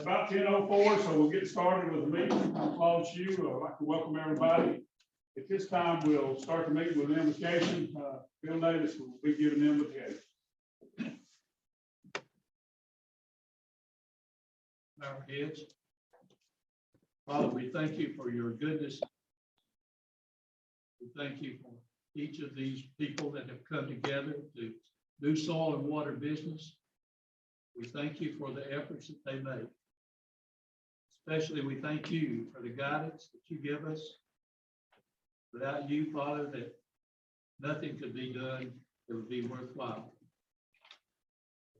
about 10:04, so we'll get started with the meeting. Claude Shue, I'd like to welcome everybody. At this time, we'll start the meeting with an invocation. Bill Davis will be giving the invocation. Our heads. Father, we thank you for your goodness. We thank you for each of these people that have come together to do soil and water business. We thank you for the efforts that they make. Especially, we thank you for the guidance that you give us. Without you, Father, that nothing could be done that would be worthwhile.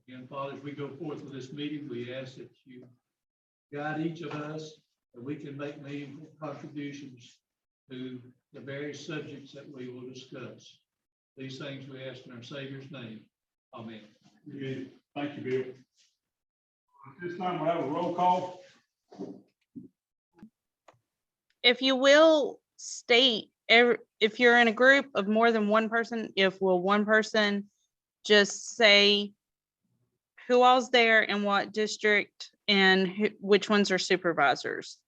Again, Father, as we go forth with this meeting, we ask that you guide each of us, that we can make meaningful contributions to the various subjects that we will discuss. These things we ask in our Savior's name. Amen. Thank you, Bill. At this time, we'll have a roll call. If you will state, if you're in a group of more than one person, one person just say who all's there and what district and which ones are supervisors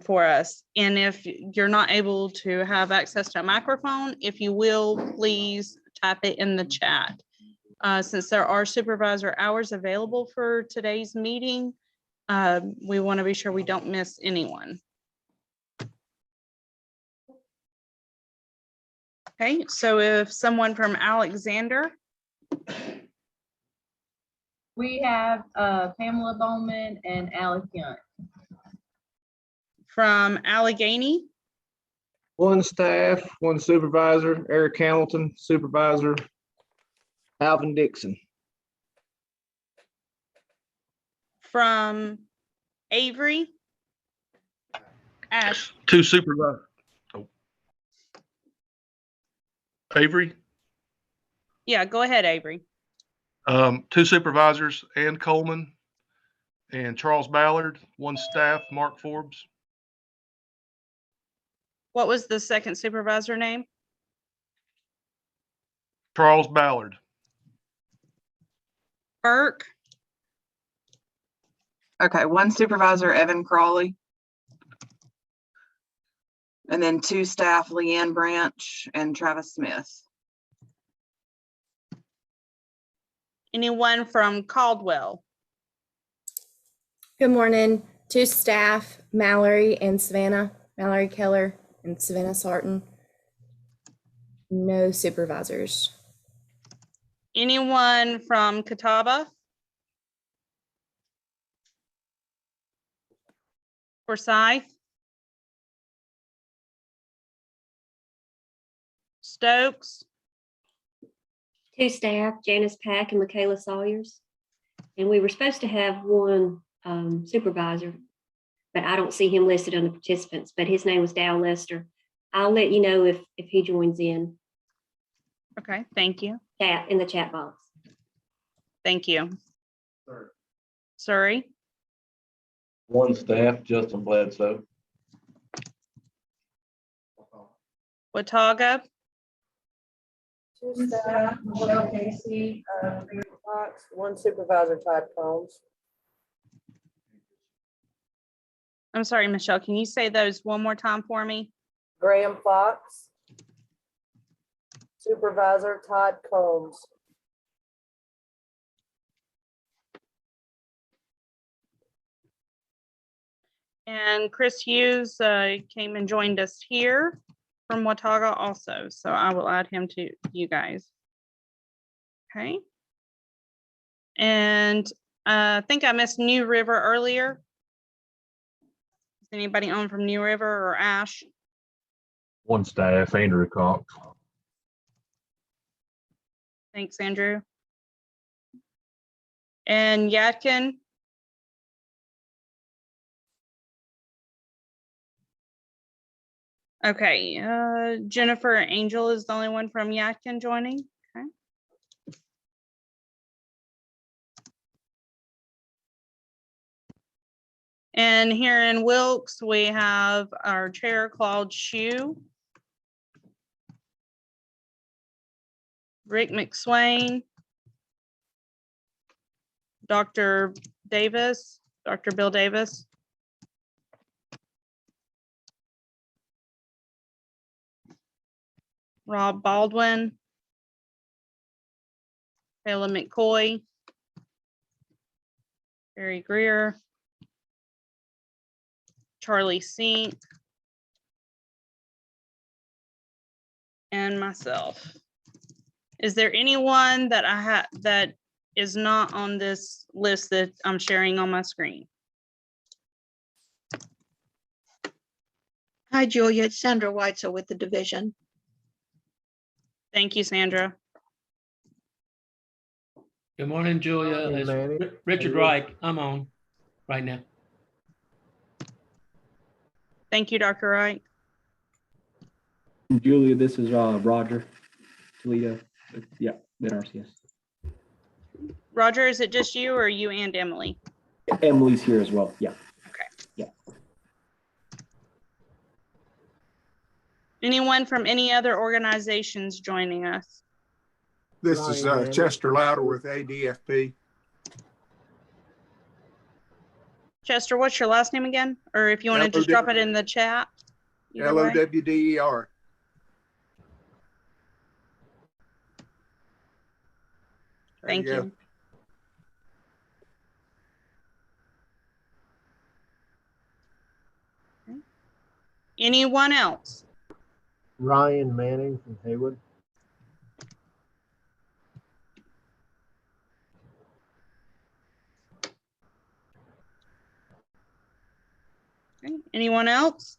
for us. And if you're not able to have access to a microphone, if you will, please type it in the chat. Since there are supervisor hours available for today's meeting, we want to be sure we don't miss anyone. Okay, so if someone from Alexander. We have Pamela Bowman and Alec Young. From Allegheny. One staff, one supervisor, Eric Hamilton, supervisor, Alvin Dixon. From Avery. Ash. Two supervisors. Oh. Avery, Yeah, go ahead, Avery. two supervisors, Ann Coleman and Charles Ballard, one staff, Mark Forbes. What was the second supervisor name? Charles Ballard. Burke. Okay, one supervisor, Evan Crawley. And then two staff, Leanne Branch and Travis Smith. Anyone from Caldwell? Good morning. Two staff, Mallory and Savannah, Mallory Keller and Savannah Sarton. No supervisors. Anyone from Catawba? Forsyth? Stokes? Two staff, Janice Pack and Michaela Sawyers. And we were supposed to have one supervisor, but I don't see him listed on the participants, but his name was Dow Lester. I'll let you know if he joins in. Okay, thank you. In the chat box. Thank you. Surrey? One staff, Justin Bledsoe. Watauga? Two staff, Michelle Casey, Fox, one supervisor, Todd Combs. I'm sorry, Michelle, can you say those one more time for me? Graham Fox, supervisor, Todd Combs. And Chris Hughes came and joined us here from Watauga also, so I will add him to you guys. Okay. And I think I missed New River earlier. Is anybody on from New River or Ash? One staff, Andrew Cox. Thanks, Andrew. And Yadkin? Okay, Jennifer Angel is the only one from Yadkin joining. Okay. And here in Wilkes, we have our chair, Claude Shue, Rick McSwain, Dr. Davis, Dr. Bill Davis. Rob Baldwin. Kayla McCoy. Barry Greer. Charlie Sink. And myself. Is there anyone that I have that is not on this list that I'm sharing on my screen? Hi, Julia. It's Sandra Weitzel with the division. Thank you, Sandra. Good morning, Julia. Hey, It's Manny. Richard Hey, Wright. I'm on right now. Thank you, Dr. Wright. Julia, this is Roger Toledo. Yeah, at RCS. Roger, is it just you or you and Emily? Emily's here as well. Yeah. Okay. Yeah. Anyone from any other organizations joining us? This is Ryan, Manny. Chester Louder with ADFP. Chester, what's your last name again? Or if you want to just drop it in the chat. either way. LOWDER. Thank you. Okay. Anyone else? Ryan Manning from Haywood. Okay. Anyone else?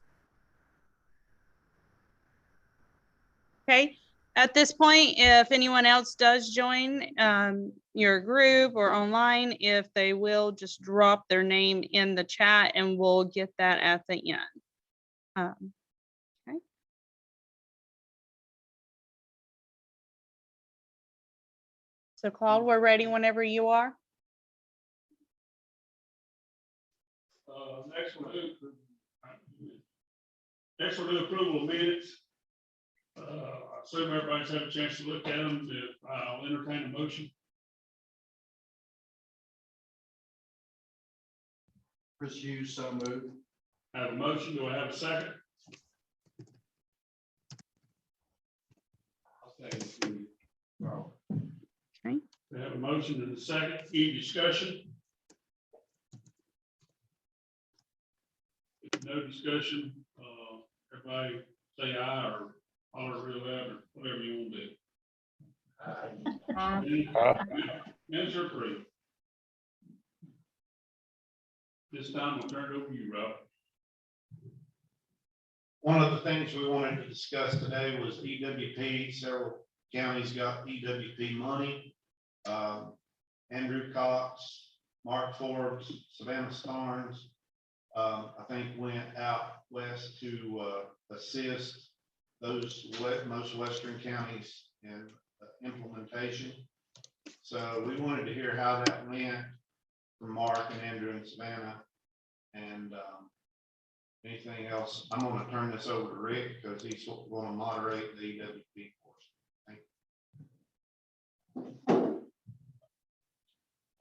Okay. At this point, if anyone else does join your group or online, if they will just drop their name in the chat and we'll get that at the end. Okay. So Claude, we're ready whenever you are. Next we'll do approval of minutes. I assume everybody's had a chance to look at them. I'll entertain a motion. Chris Hughes, so moved. I have a motion. Do I have a second? Okay. We have a motion and a second. Any discussion? If no discussion, everybody say aye or holler real loud or whatever you want to do. Minutes are approved. This time I'll turn it over to you, Rob. One of the things we wanted to discuss today was EWP. Several counties got EWP money. Andrew Cox, Mark Forbes, Savannah Starnes, I think went out west to assist those most western counties in implementation. So we wanted to hear how that went from Mark and Andrew and Savannah. And anything else? I'm going to turn this over to Rick because he's going to moderate the EWP course. Thank you.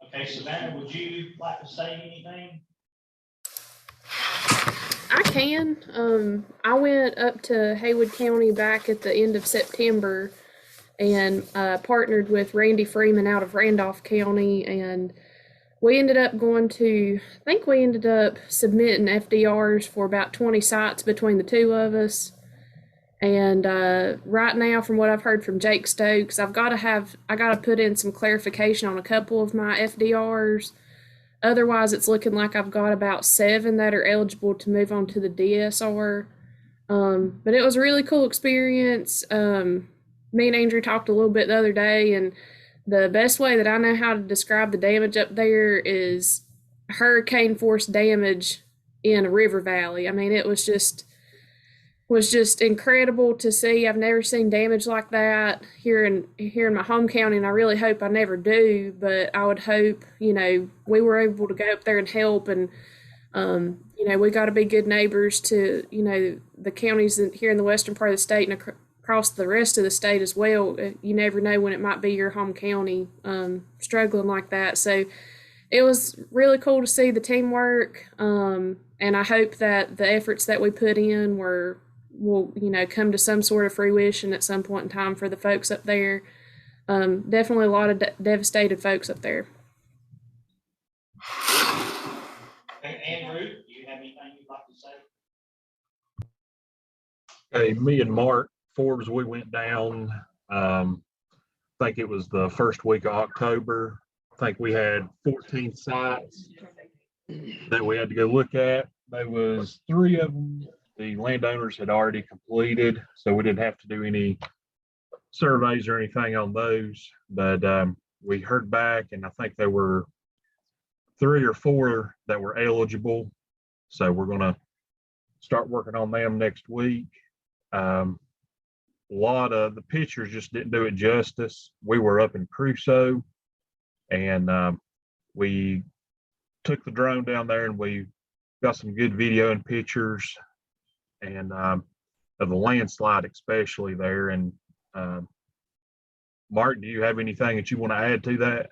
Okay, Savannah, would you like to say anything? I can. I went up to Haywood County back at the end of September and partnered with Randy Freeman out of Randolph County, and we ended up I think we ended up submitting FDRs for about 20 sites between the two of us. And right now, from what I've heard from Jake Stokes, I got to put in some clarification on a couple of my FDRs. Otherwise, it's looking like I've got about 7 that are eligible to move on to the DSR. But it was a really cool experience. Me and Andrew talked a little bit the other day, and the best way that I know how to describe the damage up there is hurricane force damage in a river valley. I mean, it was just incredible to see. I've never seen damage like that here in my home county, and I really hope I never do, but I would hope, we were able to go up there and help, and we got to be good neighbors to, the counties here in the western part of the state and across the rest of the state as well. You never know when it might be your home county struggling like that. So it was really cool to see the teamwork. And I hope that the efforts that we put in will, come to some sort of fruition at some point in time for the folks up there. Definitely a lot of devastated folks up there. Andrew, do you have anything you'd like to say? Hey, me and Mark Forbes, we went down, I think it was the first week of October. I think we had 14 sites that we had to go look at. There was 3 of them the landowners had already completed, so we didn't have to do any surveys or anything on those. But we heard back, and I think there were 3 or 4 that were eligible. So we're going to start working on them next week. A lot of the pictures just didn't do it justice. We were up in Crusoe, and we took the drone down there, and we got some good video and pictures, and of the landslide especially there. And Mark, do you have anything that you want to add to that?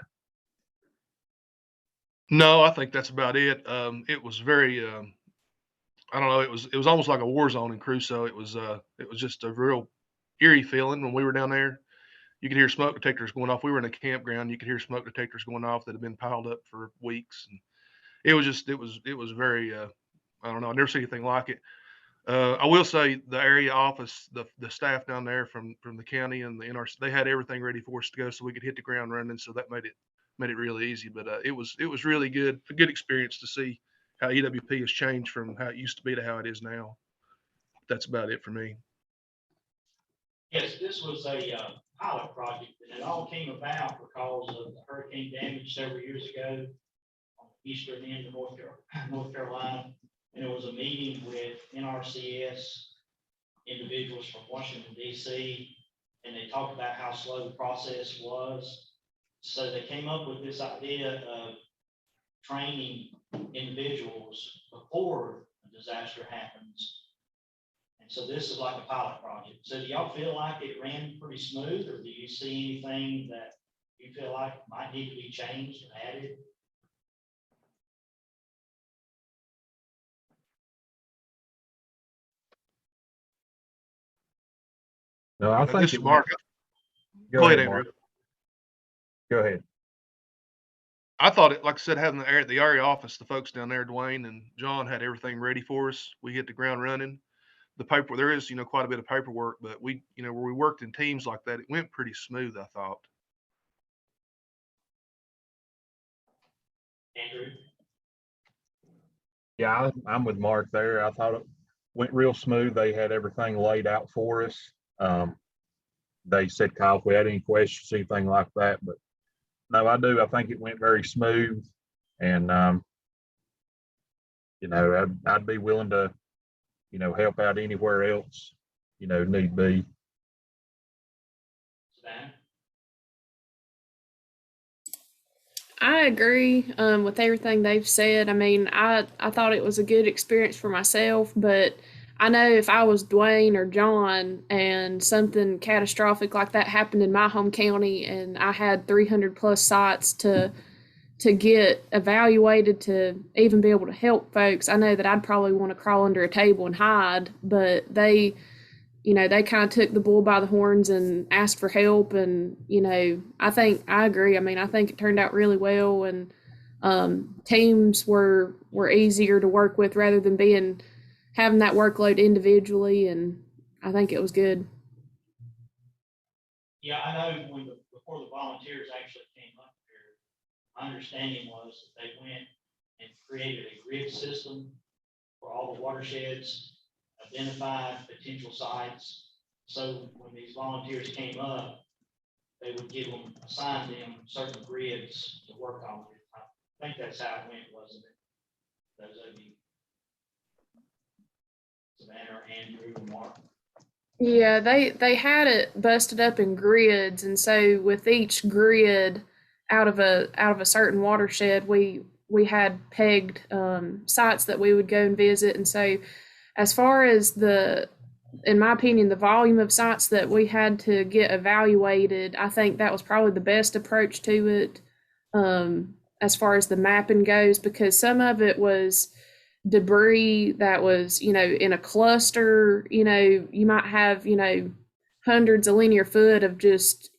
No, I think that's about it. It was very, I don't know. It was almost like a war zone in Crusoe. It was just a real eerie feeling when we were down there. You could hear smoke detectors going off. We were in a campground. You could hear smoke detectors going off that had been piled up for weeks. And it was very, I don't know. I never seen anything like it. I will say the area office, the staff down there from the county and the NRC, they had everything ready for us to go so we could hit the ground running. So that made it really easy. But it was really good, a good experience to see how EWP has changed from how it used to be to how it is now. That's about it for me. Yes, this was a pilot project, and it all came about because of the hurricane damage several years ago on the eastern end of North Carolina. And it was a meeting with NRCS individuals from Washington, D.C., and they talked about how slow the process was. So they came up with this idea of training individuals before a disaster happens. And so this is like a pilot project. So do y'all feel like it ran pretty smooth, or do you see anything that you feel like might need to be changed or added? No, I think This is it Mark. went. Go ahead, Mark. Andrew. Go ahead. I thought it, like I said, having the area office, the folks down there, Dwayne and John, had everything ready for us. We hit the ground running. The paper, there is, quite a bit of paperwork, but we, where we worked in teams like that, it went pretty smooth, I thought. Andrew? Yeah, I'm with Mark there. I thought it went real smooth. They had everything laid out for us. They said, Kyle, if we had any questions, anything like that, but no, I do. I think it went very smooth, and I'd be willing to, help out anywhere else, need be. Savannah? I agree with everything they've said. I mean, I thought it was a good experience for myself, but I know if I was Dwayne or John and something catastrophic like that happened in my home county and I had 300 plus sites to get evaluated to even be able to help folks, I know that I'd probably want to crawl under a table and hide, but they kind of took the bull by the horns and asked for help. And, I agree. I mean, I think it turned out really well, and teams were easier to work with rather than having that workload individually. And I think it was good. Yeah, I know before the volunteers actually came up here, my understanding was that they went and created a grid system for all the watersheds, identified potential sites. So when these volunteers came up, they would assign them certain grids to work on. I think that's how it went, wasn't it? Those of you, Savannah, Andrew, and Mark. Yeah, they had it busted up in grids, and so with each grid out of a certain watershed, we had pegged sites that we would go and visit. And so as far as in my opinion, the volume of sites that we had to get evaluated, I think that was probably the best approach to it. as far as the mapping goes, because some of it was debris that was, in a cluster. You might have, hundreds of linear foot of just,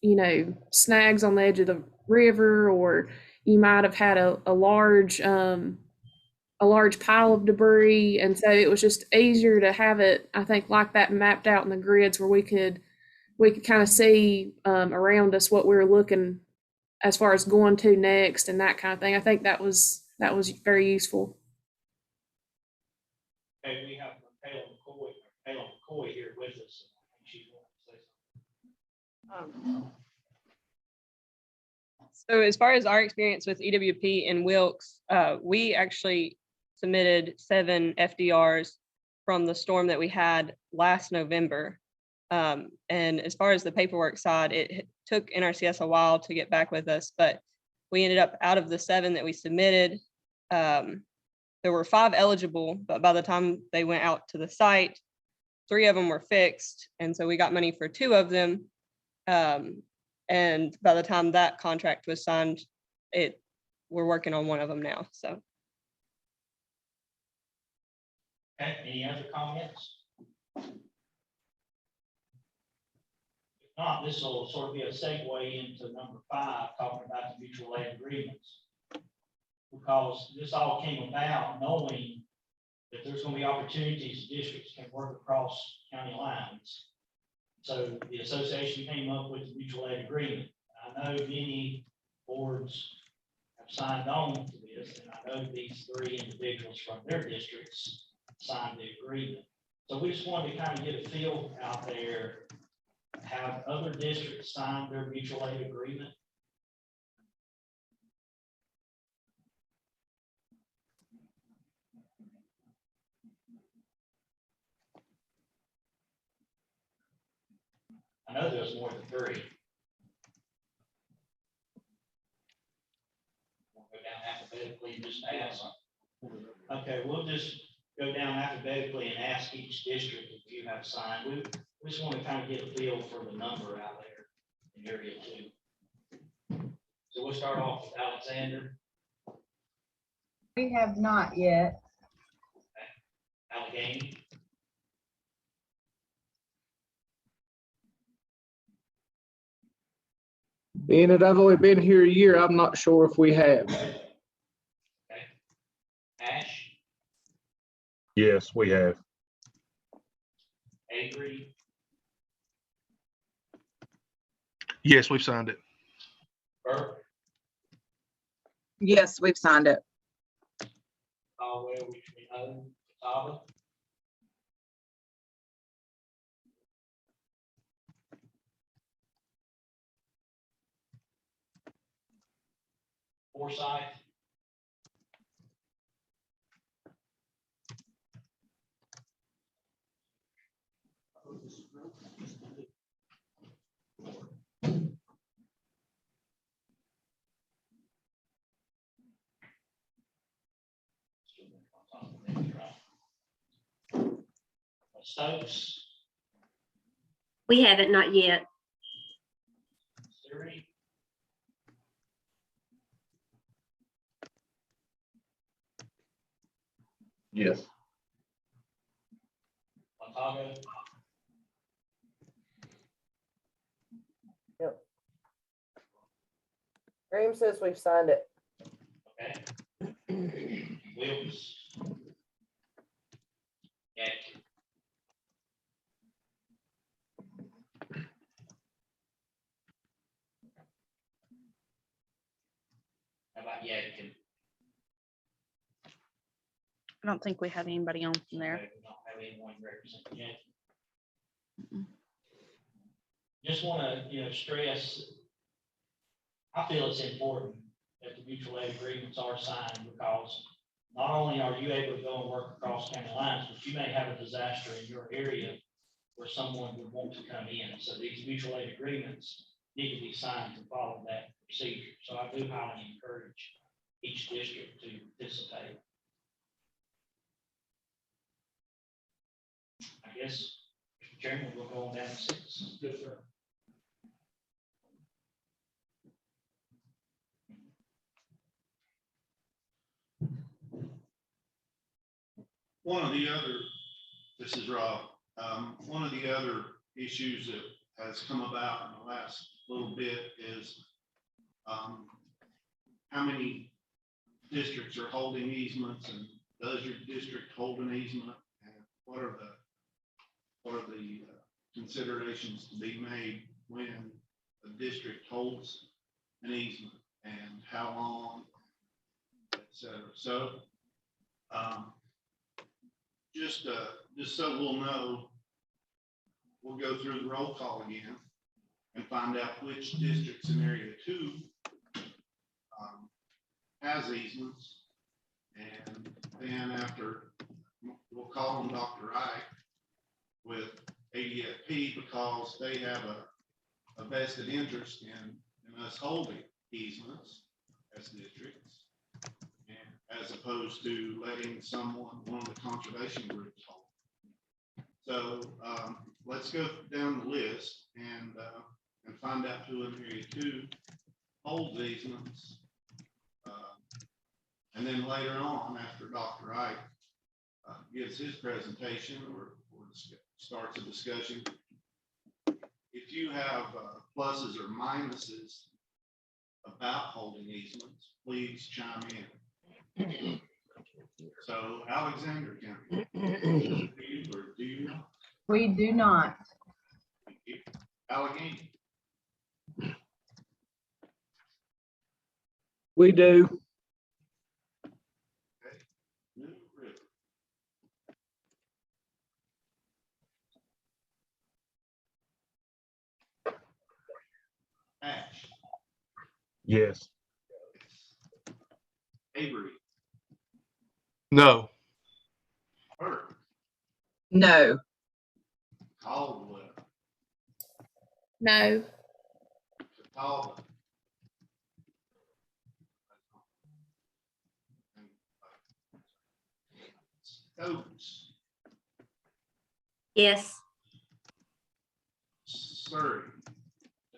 snags on the edge of the river, or you might have had a large pile of debris. And so it was just easier to have it, I think, like that mapped out in the grids, where we could kind of see around us what we were looking as far as going to next and that kind of thing. I think that was very useful. Okay, we have Kayla McCoy here with us. She's going to say something. So as far as our experience with EWP and Wilkes, we actually submitted 7 FDRs from the storm that we had last November. And as far as the paperwork side, it took NRCS a while to get back with us, but we ended up, out of the 7 that we submitted, there were 5 eligible, but by the time they went out to the site, 3 of them were fixed. And so we got money for 2 of them. And by the time that contract was signed, we're working on 1 of them now. So. Okay, any other comments? If not, this will sort of be a segue into number 5, talking about the mutual aid agreements. Because this all came about knowing that there's going to be opportunities districts can work across county lines. So the association came up with the mutual aid agreement. I know many boards have signed on to this, and I know these 3 individuals from their districts signed the agreement. So we just wanted to kind of get a feel out there. Have other districts signed their mutual aid agreement? I know there's more than 3. We'll go down alphabetically and just ask. Okay, we'll just go down alphabetically and ask each district if you have signed. We just want to kind of get a feel for the number out there in area 2. So we'll start off with Alexander. We have not yet. Allegheny. Being that I've only been here a year, I'm not sure if we have. Okay. Ash. Yes, we have. Avery. Yes, we've signed it. Burke. Yes, we've signed it. Caldwell, which we know. Catawba. Forsyth. Stokes. We haven't, not yet. Surrey. Yes. Montago. Yep. Graham says we've signed it. Okay. Wilkes. Yadkin. How about Yadkin? I don't think we have anybody on from there. Okay, we don't have anyone representing Yadkin. Just want to, stress, I feel it's important that the mutual aid agreements are signed, because not only are you able to go and work across county lines, but you may have a disaster in your area where someone would want to come in. So these mutual aid agreements need to be signed to follow that procedure. So I do highly encourage each district to participate. I guess, Mr. Chairman, we'll go on down to 6. Yes, sir. one of the other, this is Rob, one of the other issues that has come about in the last little bit is how many districts are holding easements, and does your district hold an easement? And what are the considerations to be made when a district holds an easement, and how long, et cetera. So just so we'll know, we'll go through the roll call again and find out which districts in area 2 has easements. And then after, we'll call on Dr. Ike with ADFP because they have a vested interest in us holding easements as districts, and as opposed to letting one of the conservation groups hold. So let's go down the list and find out who in area 2 holds easements. And then later on, after Dr. Ike gives his presentation or starts a discussion, if you have pluses or minuses about holding easements, please chime in. So Alexander County, do you know? We do not. Allegheny, We do. New River, Ash, Yes. Avery, No. Burke, No. Caldwell, No. Catawba, Stokes, Yes. Surrey,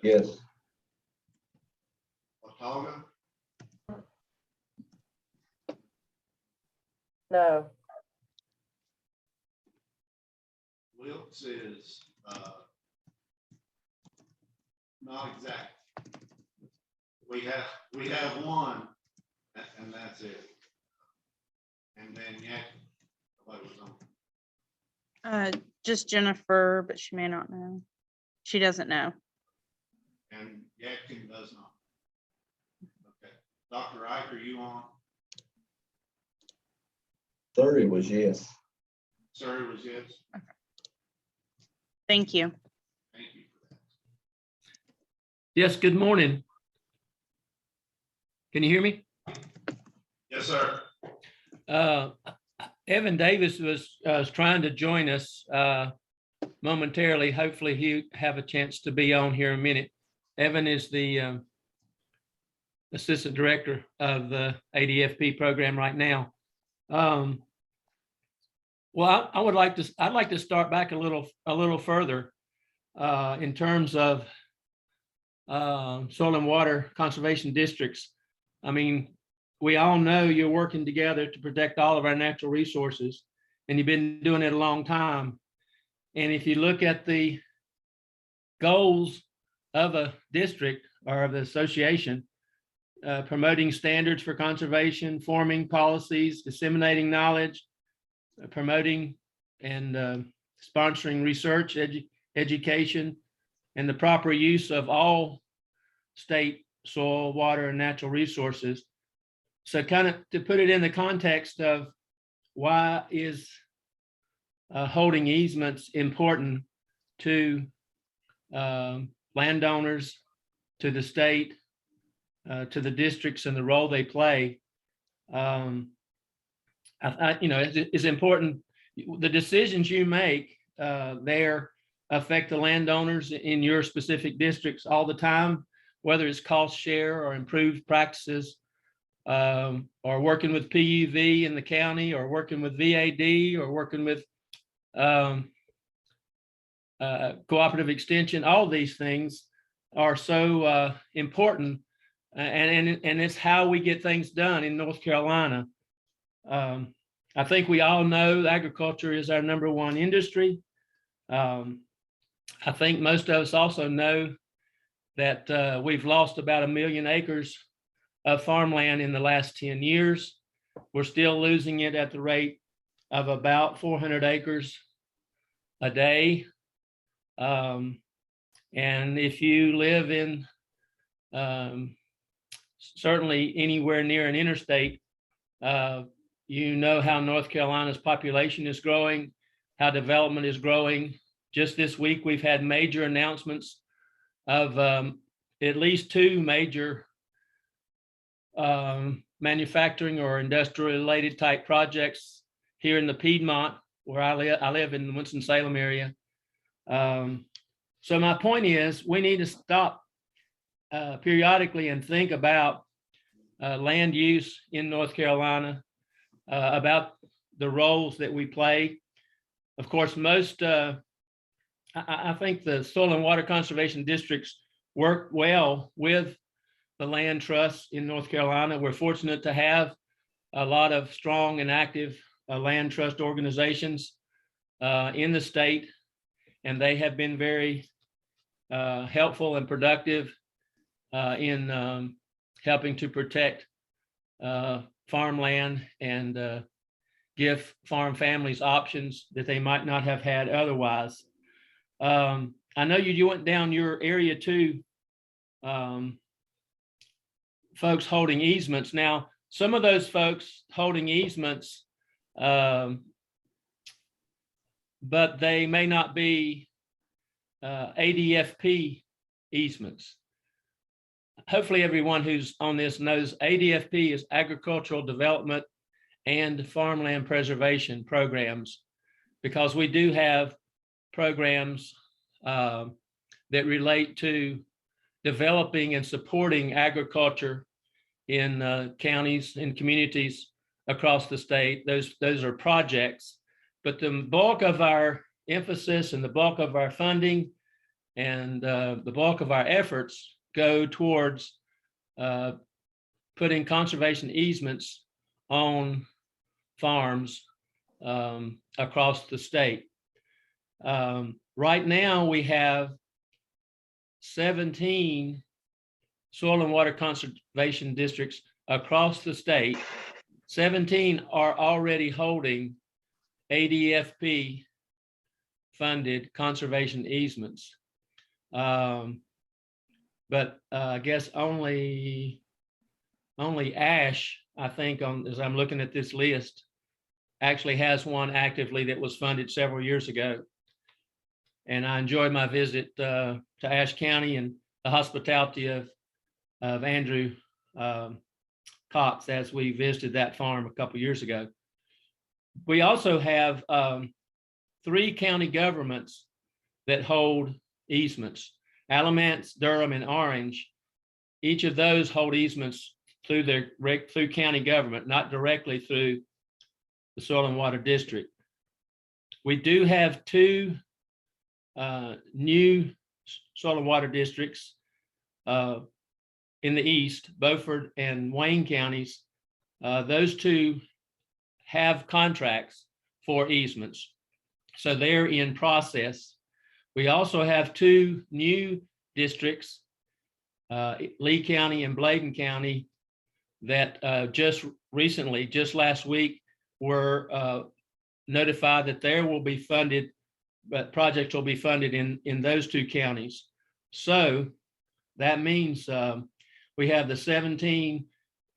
Yes. Watauga, No. Wilkes is not exact. We have one, and that's it. And then nobody was on. Just Jennifer, but she may not know. She doesn't know. And Yadkin does not. Okay, Dr. Ike, are you on? Surrey was yes. Surrey was yes. Thank you. Thank you for that. Yes, good morning. Can you hear me? Yes, sir. Evan Davis was trying to join us momentarily. Hopefully he'll have a chance to be on here in a minute. Evan is the Assistant Director of the ADFP program right now. Well, I'd like to start back a little further in terms of soil and water conservation districts. I mean, we all know you're working together to protect all of our natural resources, and you've been doing it a long time. And if you look at the goals of a district or of the association, promoting standards for conservation, forming policies, disseminating knowledge, promoting and sponsoring research, education, and the proper use of all state soil, water, and natural resources. So kind of to put it in the context of why is holding easements important to landowners, to the state, to the districts and the role they play. It's important. The decisions you make there affect the landowners in your specific districts all the time, whether it's cost share or improved practices, or working with PUV in the county, or working with VAD, or working with cooperative extension. All these things are so important, and it's how we get things done in North Carolina. I think we all know agriculture is our #1 industry. I think most of us also know that we've lost about 1 million acres of farmland in the last 10 years. We're still losing it at the rate of about 400 acres a day. And if you live in certainly anywhere near an interstate, you know how North Carolina's population is growing, how development is growing. Just this week, we've had major announcements of at least 2 major manufacturing or industrial related type projects here in the Piedmont, where I live in the Winston-Salem area. So my point is, we need to stop periodically and think about land use in North Carolina, about the roles that we play. Of course, I think the soil and water conservation districts work well with the land trusts in North Carolina. We're fortunate to have a lot of strong and active land trust organizations in the state, and they have been very helpful and productive in helping to protect farmland and give farm families options that they might not have had otherwise. I know you went down your area too, folks holding easements. Now, some of those folks holding easements, but they may not be ADFP easements. Hopefully everyone who's on this knows ADFP is Agricultural Development and Farmland Preservation Programs, because we do have programs that relate to developing and supporting agriculture in counties and communities across the state. Those are projects, but the bulk of our emphasis and the bulk of our funding and the bulk of our efforts go towards putting conservation easements on farms across the state. Right now, we have 17 soil and water conservation districts across the state. 17 are already holding ADFP funded conservation easements. But I guess only Ash, I think, as I'm looking at this list, actually has one actively that was funded several years ago. And I enjoyed my visit to Ashe County and the hospitality of Andrew Cox as we visited that farm a couple years ago. We also have 3 county governments that hold easements: Alamance, Durham, and Orange. Each of those hold easements through through county government, not directly through the Soil and Water District. We do have 2 new soil and water districts in the east, Beaufort and Wayne counties. Those 2 have contracts for easements, so they're in process. We also have 2 new districts, Lee County and Bladen County, that just recently, just last week, were notified that there will be funded, but projects will be funded in those 2 counties. So that means we have the 17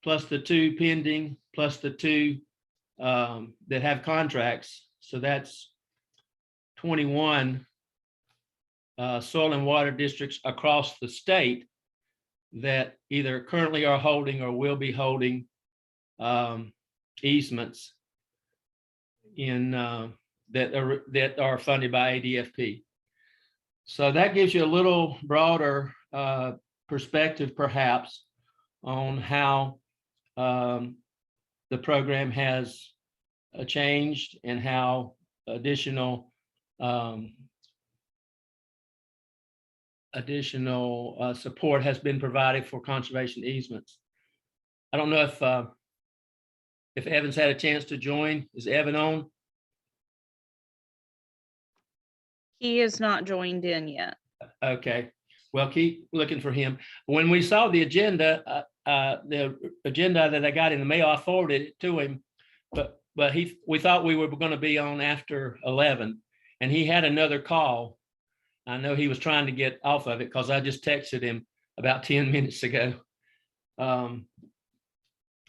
plus the 2 pending, plus the 2 that have contracts. So that's 21 soil and water districts across the state that either currently are holding or will be holding easements in that are funded by ADFP. So that gives you a little broader perspective, perhaps, on how the program has changed and how additional support has been provided for conservation easements. I don't know if if Evan's had a chance to join. Is Evan on? He is not joined in yet. Okay, well, keep looking for him. When we saw the agenda that I got in the mail, I forwarded it to him, but we thought we were going to be on after 11, and he had another call. I know he was trying to get off of it because I just texted him about 10 minutes ago.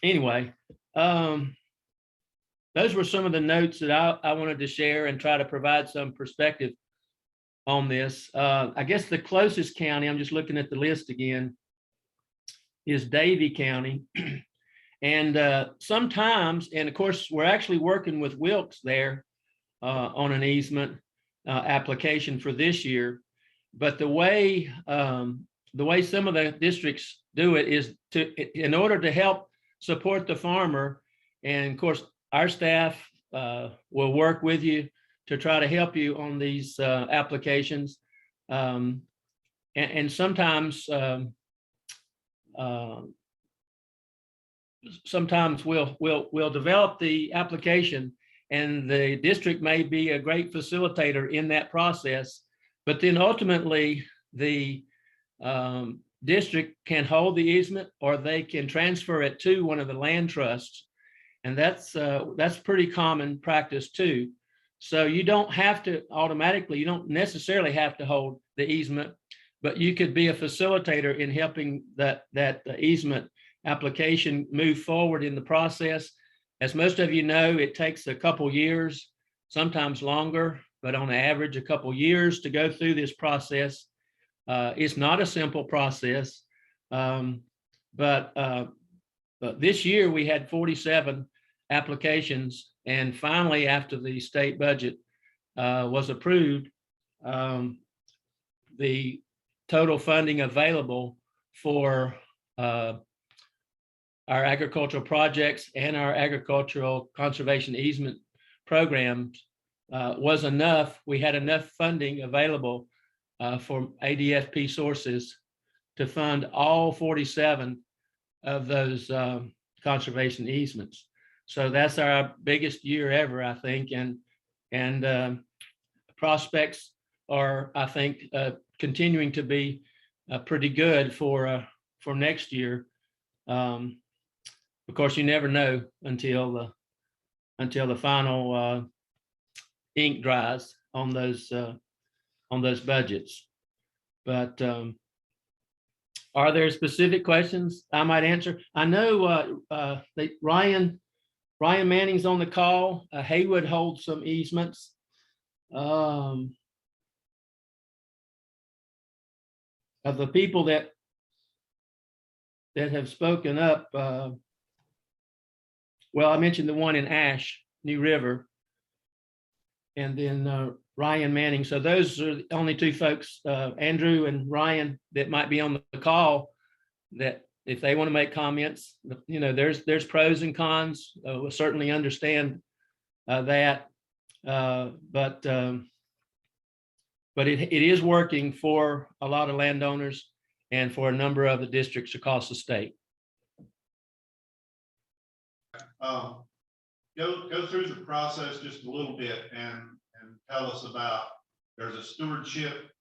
Anyway, those were some of the notes that I wanted to share and try to provide some perspective on this. I guess the closest county, I'm just looking at the list again, is Davie County. And sometimes, and of course, we're actually working with Wilkes there on an easement application for this year. But the way some of the districts do it is in order to help support the farmer. And of course, our staff will work with you to try to help you on these applications. And sometimes we'll develop the application, and the district may be a great facilitator in that process. But then ultimately, the district can hold the easement, or they can transfer it to one of the land trusts. And that's pretty common practice too. So you don't have to automatically, you don't necessarily have to hold the easement, but you could be a facilitator in helping that easement application move forward in the process. As most of you know, it takes a couple years, sometimes longer, but on average, a couple years to go through this process. It's not a simple process, but this year we had 47 applications, and finally, after the state budget was approved, the total funding available for our agricultural projects and our agricultural conservation easement programs was enough. We had enough funding available for ADFP sources to fund all 47 of those conservation easements. So that's our biggest year ever, I think, and prospects are, I think, continuing to be pretty good for next year. Of course, you never know until the final ink dries on those budgets. But are there specific questions I might answer? I know Ryan Manning's on the call. Haywood holds some easements. Of the people that have spoken up, well, I mentioned the one in Ash, New River, and then Ryan Manning. So those are the only two folks, Andrew and Ryan, that might be on the call, that if they want to make comments, you know, there's pros and cons. We'll certainly understand that, but it is working for a lot of landowners and for a number of the districts across the state. Go through the process just a little bit and tell us about, there's a stewardship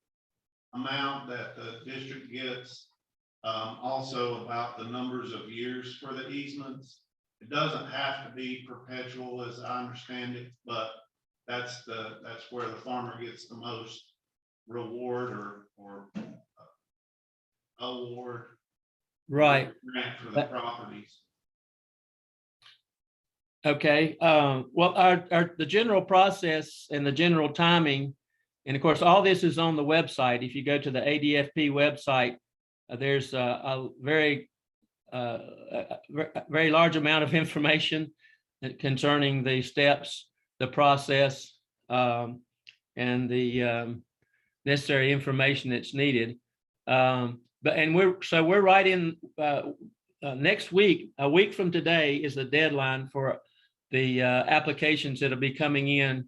amount that the district gets. Also about the numbers of years for the easements. It doesn't have to be perpetual, as I understand it, but that's where the farmer gets the most reward or award. Right. Grant for the properties. Okay. Well, the general process and the general timing, and of course, all this is on the website. If you go to the ADFP website, there's a very large amount of information concerning the steps, the process, and the necessary information that's needed. We're right in next week. A week from today is the deadline for the applications that'll be coming in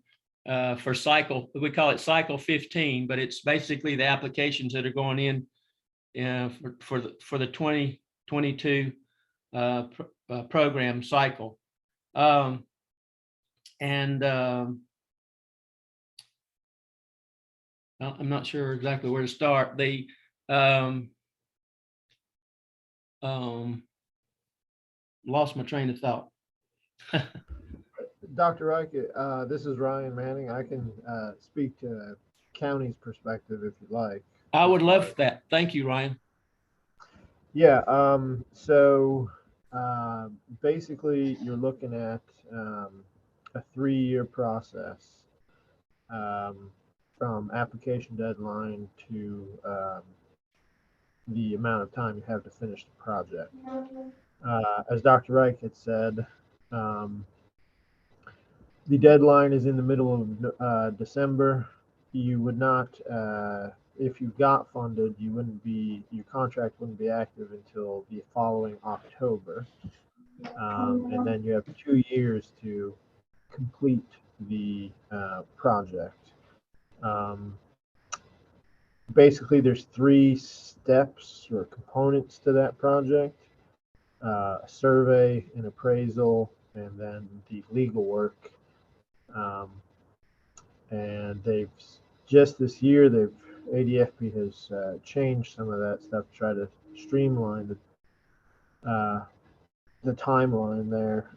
for cycle. We call it cycle 15, but it's basically the applications that are going in for the 2022 program cycle. And I'm not sure exactly where to start. The lost my train of thought. Dr. Reich, this is Ryan Manning. I can speak to county's perspective if you like. I would love that. Thank you, Ryan. Yeah, so basically you're looking at a 3-year process from application deadline to the amount of time you have to finish the project. As Dr. Reich had said, the deadline is in the middle of December. You would not, if you got funded, your contract wouldn't be active until the following October. And then you have 2 years to complete the project. Basically, there's 3 steps or components to that project: a survey, an appraisal, and then the legal work. And they've just this year, ADFP has changed some of that stuff to try to streamline the timeline there.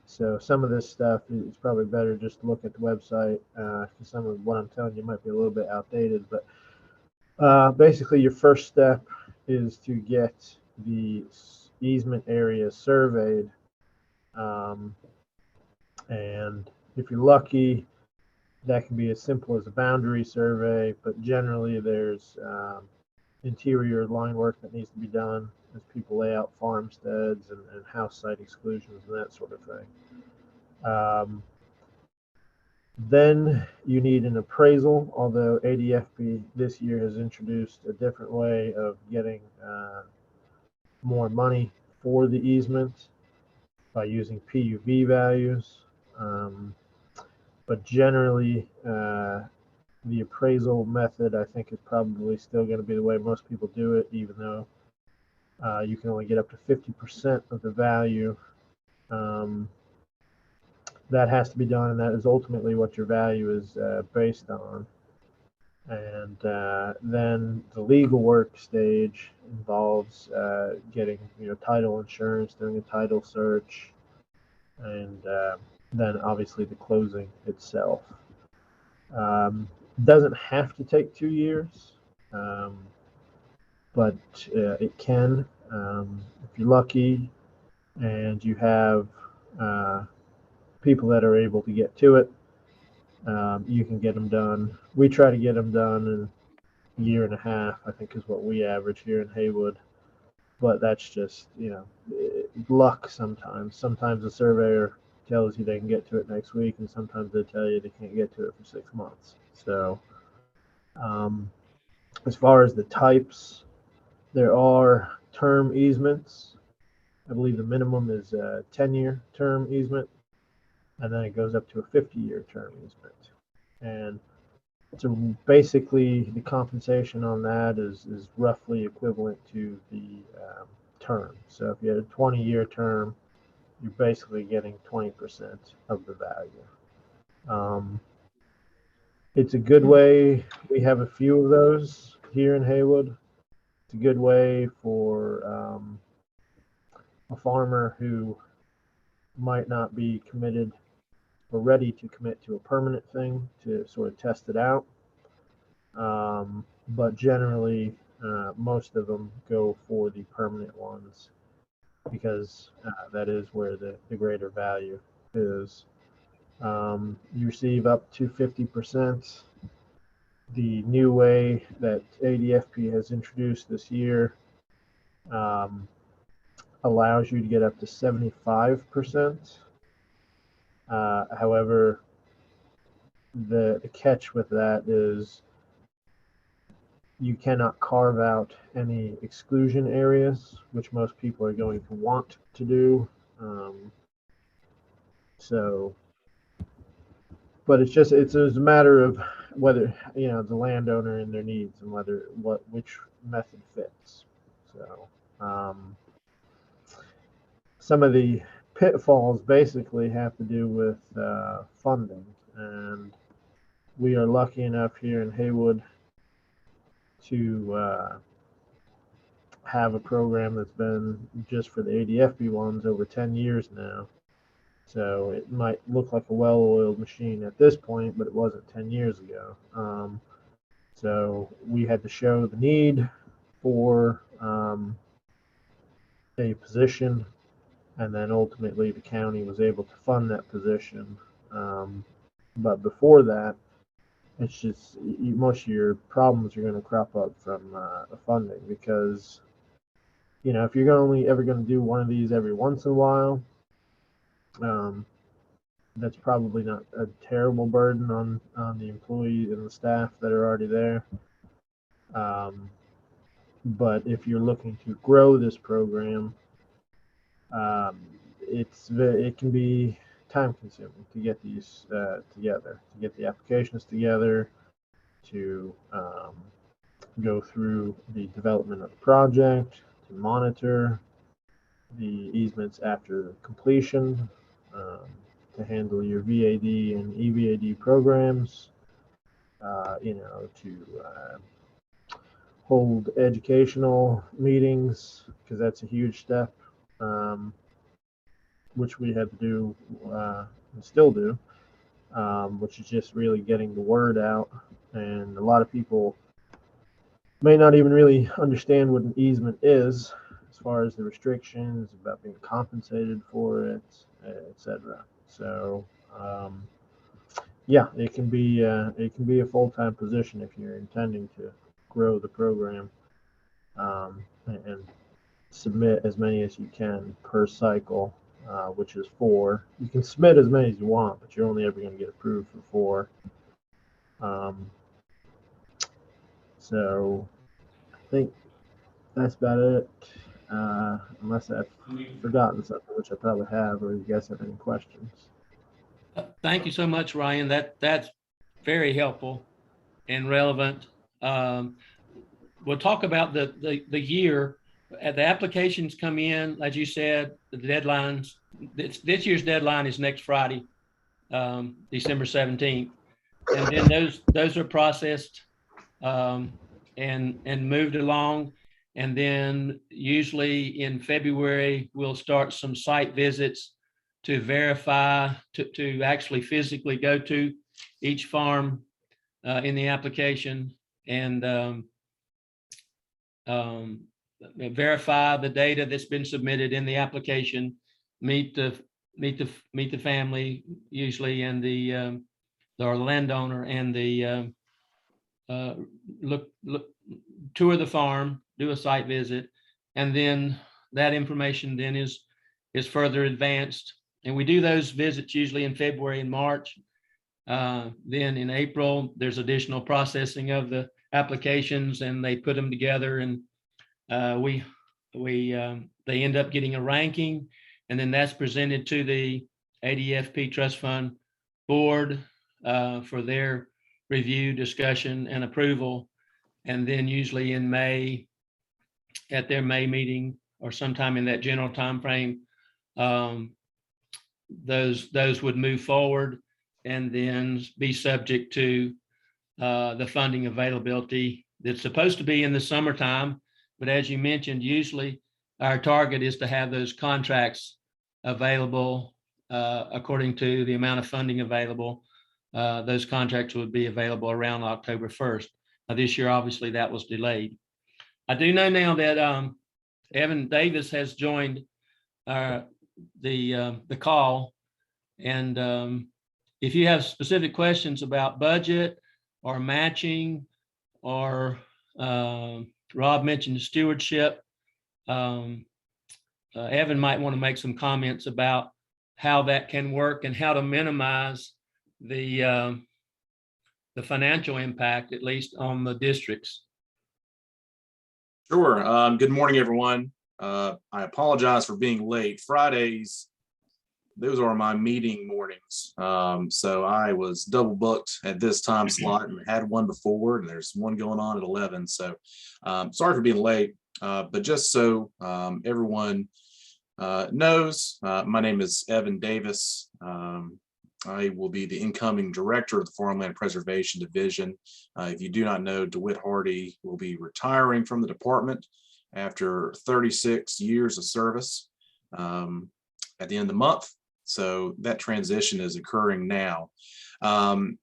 So some of this stuff is probably better just to look at the website, because some of what I'm telling you might be a little bit outdated. But basically, your first step is to get the easement area surveyed. And if you're lucky, that can be as simple as a boundary survey, but generally there's interior line work that needs to be done as people lay out farmsteads and house site exclusions and that sort of thing. Then you need an appraisal, although ADFP this year has introduced a different way of getting more money for the easement by using PUV values. But generally, the appraisal method, I think, is probably still going to be the way most people do it, even though you can only get up to 50% of the value. That has to be done, and that is ultimately what your value is based on. And then the legal work stage involves getting title insurance, doing a title search, and then obviously the closing itself. Doesn't have to take 2 years, but it can. If you're lucky and you have people that are able to get to it, you can get them done. We try to get them done in a year and a half, I think is what we average here in Haywood. But that's just, luck sometimes. Sometimes the surveyor tells you they can get to it next week, and sometimes they tell you they can't get to it for 6 months. So as far as the types, there are term easements. I believe the minimum is a 10-year term easement, and then it goes up to a 50-year term easement. And so basically the compensation on that is roughly equivalent to the term. So if you had a 20-year term, you're basically getting 20% of the value. It's a good way. We have a few of those here in Haywood. It's a good way for a farmer who might not be committed or ready to commit to a permanent thing to sort of test it out. But generally, most of them go for the permanent ones because that is where the greater value is. You receive up to 50%. The new way that ADFP has introduced this year allows you to get up to 75%. However, the catch with that is you cannot carve out any exclusion areas, which most people are going to want to do. But it's a matter of whether the landowner and their needs and which method fits. So some of the pitfalls basically have to do with funding, and we are lucky enough here in Haywood to have a program that's been just for the ADFB ones over 10 years now. So it might look like a well-oiled machine at this point, but it wasn't 10 years ago. So we had to show the need for a position, and then ultimately the county was able to fund that position. But before that, it's just most of your problems are going to crop up from the funding, because if you're only ever going to do one of these every once in a while, that's probably not a terrible burden on the employees and the staff that are already there. But if you're looking to grow this program, it can be time consuming to get these together, to get the applications together, to go through the development of the project, to monitor the easements after completion, to handle your VAD and EVAD programs, to hold educational meetings, because that's a huge step, which we had to do and still do, which is just really getting the word out. And a lot of people may not even really understand what an easement is, as far as the restrictions about being compensated for it, etc. So yeah, it can be a full-time position if you're intending to grow the program, and submit as many as you can per cycle, which is 4. You can submit as many as you want, but you're only ever going to get approved for 4. So I think that's about it, unless I've forgotten something, which I probably have, or you guys have any questions. Thank you so much, Ryan. That's very helpful and relevant. We'll talk about the year. The applications come in, as you said, the deadlines. This year's deadline is next Friday, December 17th, and then those are processed and moved along. And then usually in February, we'll start some site visits to verify, to actually physically go to each farm in the application and verify the data that's been submitted in the application, meet the family usually, and the landowner, and the look tour the farm, do a site visit, and then that information then is further advanced. And we do those visits usually in February and March. Then in April, there's additional processing of the applications, and they put them together, and they end up getting a ranking, and then that's presented to the ADFP Trust Fund Board for their review, discussion, and approval. And then usually in May, at their May meeting or sometime in that general timeframe, those would move forward and then be subject to the funding availability that's supposed to be in the summertime. But as you mentioned, usually our target is to have those contracts available according to the amount of funding available. Those contracts would be available around October 1st. Now, this year, obviously, that was delayed. I do know now that Evan Davis has joined the call. And if you have specific questions about budget or matching, or Rob mentioned stewardship, Evan might want to make some comments about how that can work and how to minimize the financial impact, at least on the districts. Sure. Good morning, everyone. I apologize for being late. Fridays, those are my meeting mornings. So I was double booked at this time slot and had one before, and there's one going on at 11. So sorry for being late, but just so everyone knows, my name is Evan Davis. I will be the incoming director of the Farmland Preservation Division. If you do not know, DeWitt Hardy will be retiring from the department after 36 years of service at the end of the month. So that transition is occurring now.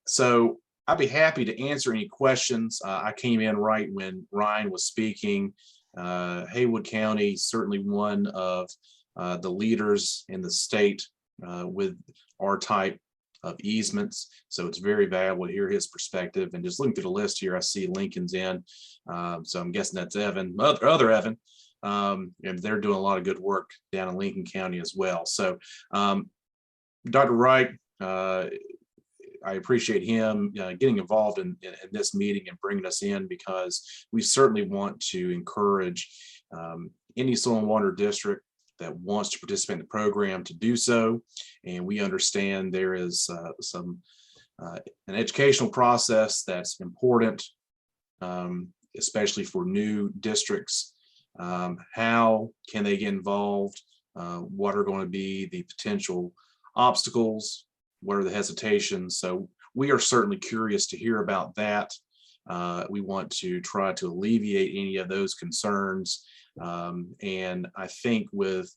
So I'd be happy to answer any questions. I came in right when Ryan was speaking. Haywood County, certainly one of the leaders in the state with our type of easements. So it's very valuable to hear his perspective. And just looking through the list here, I see Lincoln's in. So I'm guessing that's Evan, other Evan. And they're doing a lot of good work down in Lincoln County as well. So Dr. Wright, I appreciate him getting involved in this meeting and bringing us in, because we certainly want to encourage any soil and water district that wants to participate in the program to do so. And we understand there is an educational process that's important, especially for new districts. How can they get involved? What are going to be the potential obstacles? What are the hesitations? So we are certainly curious to hear about that. We want to try to alleviate any of those concerns. And I think with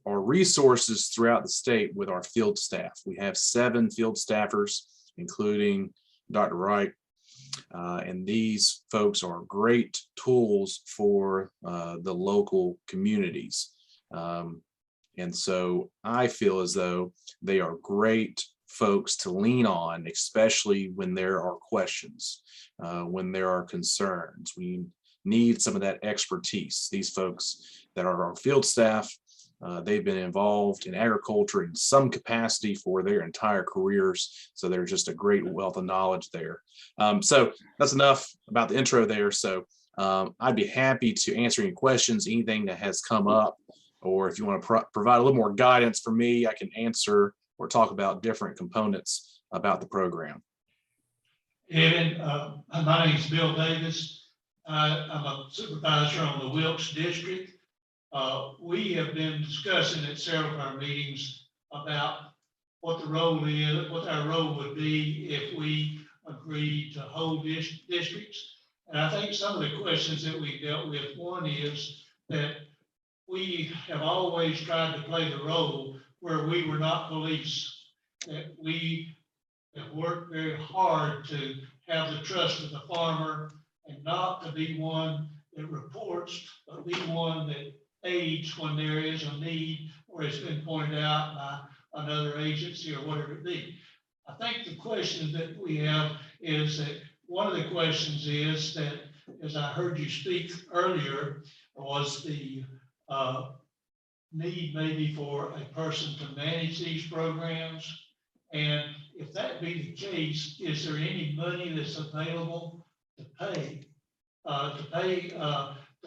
our resources throughout the state with our field staff, we have 7 field staffers, including Dr. Wright. And these folks are great tools for the local communities. And so I feel as though they are great folks to lean on, especially when there are questions, when there are concerns. We need some of that expertise. These folks that are our field staff, they've been involved in agriculture in some capacity for their entire careers. So there's just a great wealth of knowledge there. So that's enough about the intro there. So I'd be happy to answer any questions, anything that has come up, or if you want to provide a little more guidance for me, I can answer or talk about different components about the program. Evan, my name is Bill Davis. I'm a supervisor on the Wilkes District. We have been discussing at several of our meetings about what the role is, what our role would be if we agreed to hold districts. And I think some of the questions that we dealt with, one is that we have always tried to play the role where we were not police, that we have worked very hard to have the trust of the farmer and not to be one that reports, but be one that aids when there is a need or it's been pointed out by another agency or whatever it be. I think the question that we have is that one of the questions is that, as I heard you speak earlier, was the need maybe for a person to manage these programs. And if that be the case, is there any money that's available to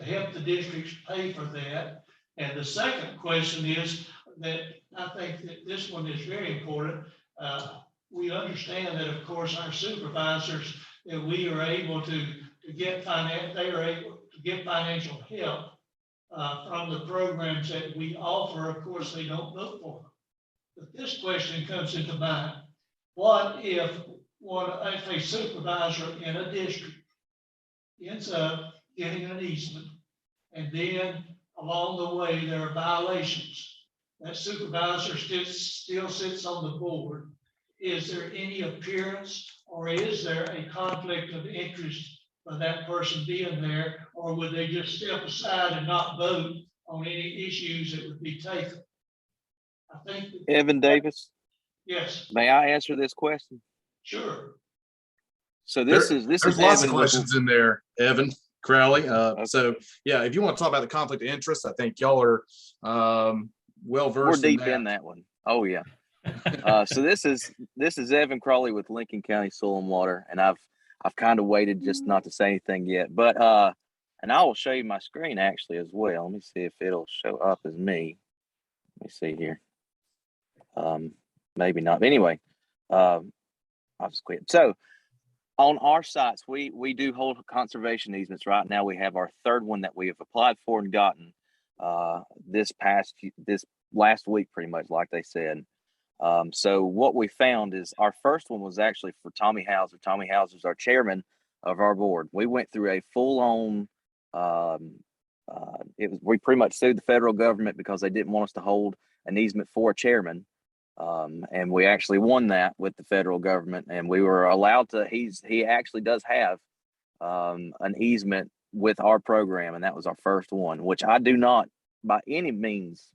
help the districts pay for that? And the second question is that I think that this one is very important. We understand that, of course, our supervisors, that we are able to get they are able to get financial help from the programs that we offer. Of course, they don't vote for them. But this question comes into mind. What if a supervisor in a district ends up getting an easement, and then along the way there are violations? That supervisor still sits on the board. Is there any appearance, or is there a conflict of interest by that person being there, or would they just step aside and not vote on any issues that would be taken? I think Evan Davis. Yes. May I answer this question? Sure. So this is there's lots of questions in there, Evan Crowley. So yeah, if you want to talk about the conflict of interest, I think y'all are well versed. We're deep in that one. Oh yeah. So this is Evan Crowley with Lincoln County Soil and Water, and I've kind of waited just not to say anything yet, but and I will show you my screen actually as well. Let me see if it'll show up as me. Let me see here. Maybe not. Anyway, I'll just quit. So on our sites, we do hold conservation easements. Right now we have our third one that we have applied for and gotten this last week, pretty much like they said. So what we found is our first one was actually for Tommy Hauser. Tommy Hauser is our chairman of our board. We went through a full-on, we pretty much sued the federal government because they didn't want us to hold an easement for a chairman. And we actually won that with the federal government, and we were allowed to, he actually does have an easement with our program, and that was our first one, which I do not by any means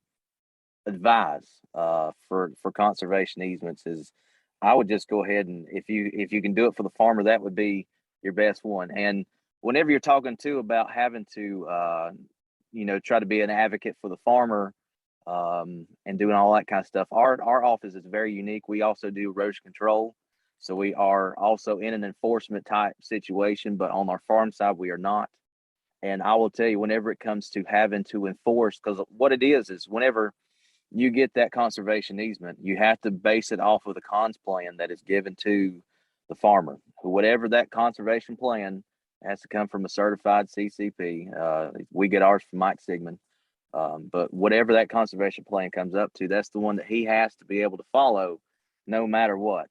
advise for conservation easements. Is I would just go ahead and if you can do it for the farmer, that would be your best one. And whenever you're talking too about having to try to be an advocate for the farmer and doing all that kind of stuff, our office is very unique. We also do erosion control, so we are also in an enforcement type situation, but on our farm side we are not. And I will tell you, whenever it comes to having to enforce, because what it is whenever you get that conservation easement, you have to base it off of the cons plan that is given to the farmer. Whatever that conservation plan has to come from a certified CCP. We get ours from Mike Sigmund. But whatever that conservation plan comes up to, that's the one that he has to be able to follow no matter what.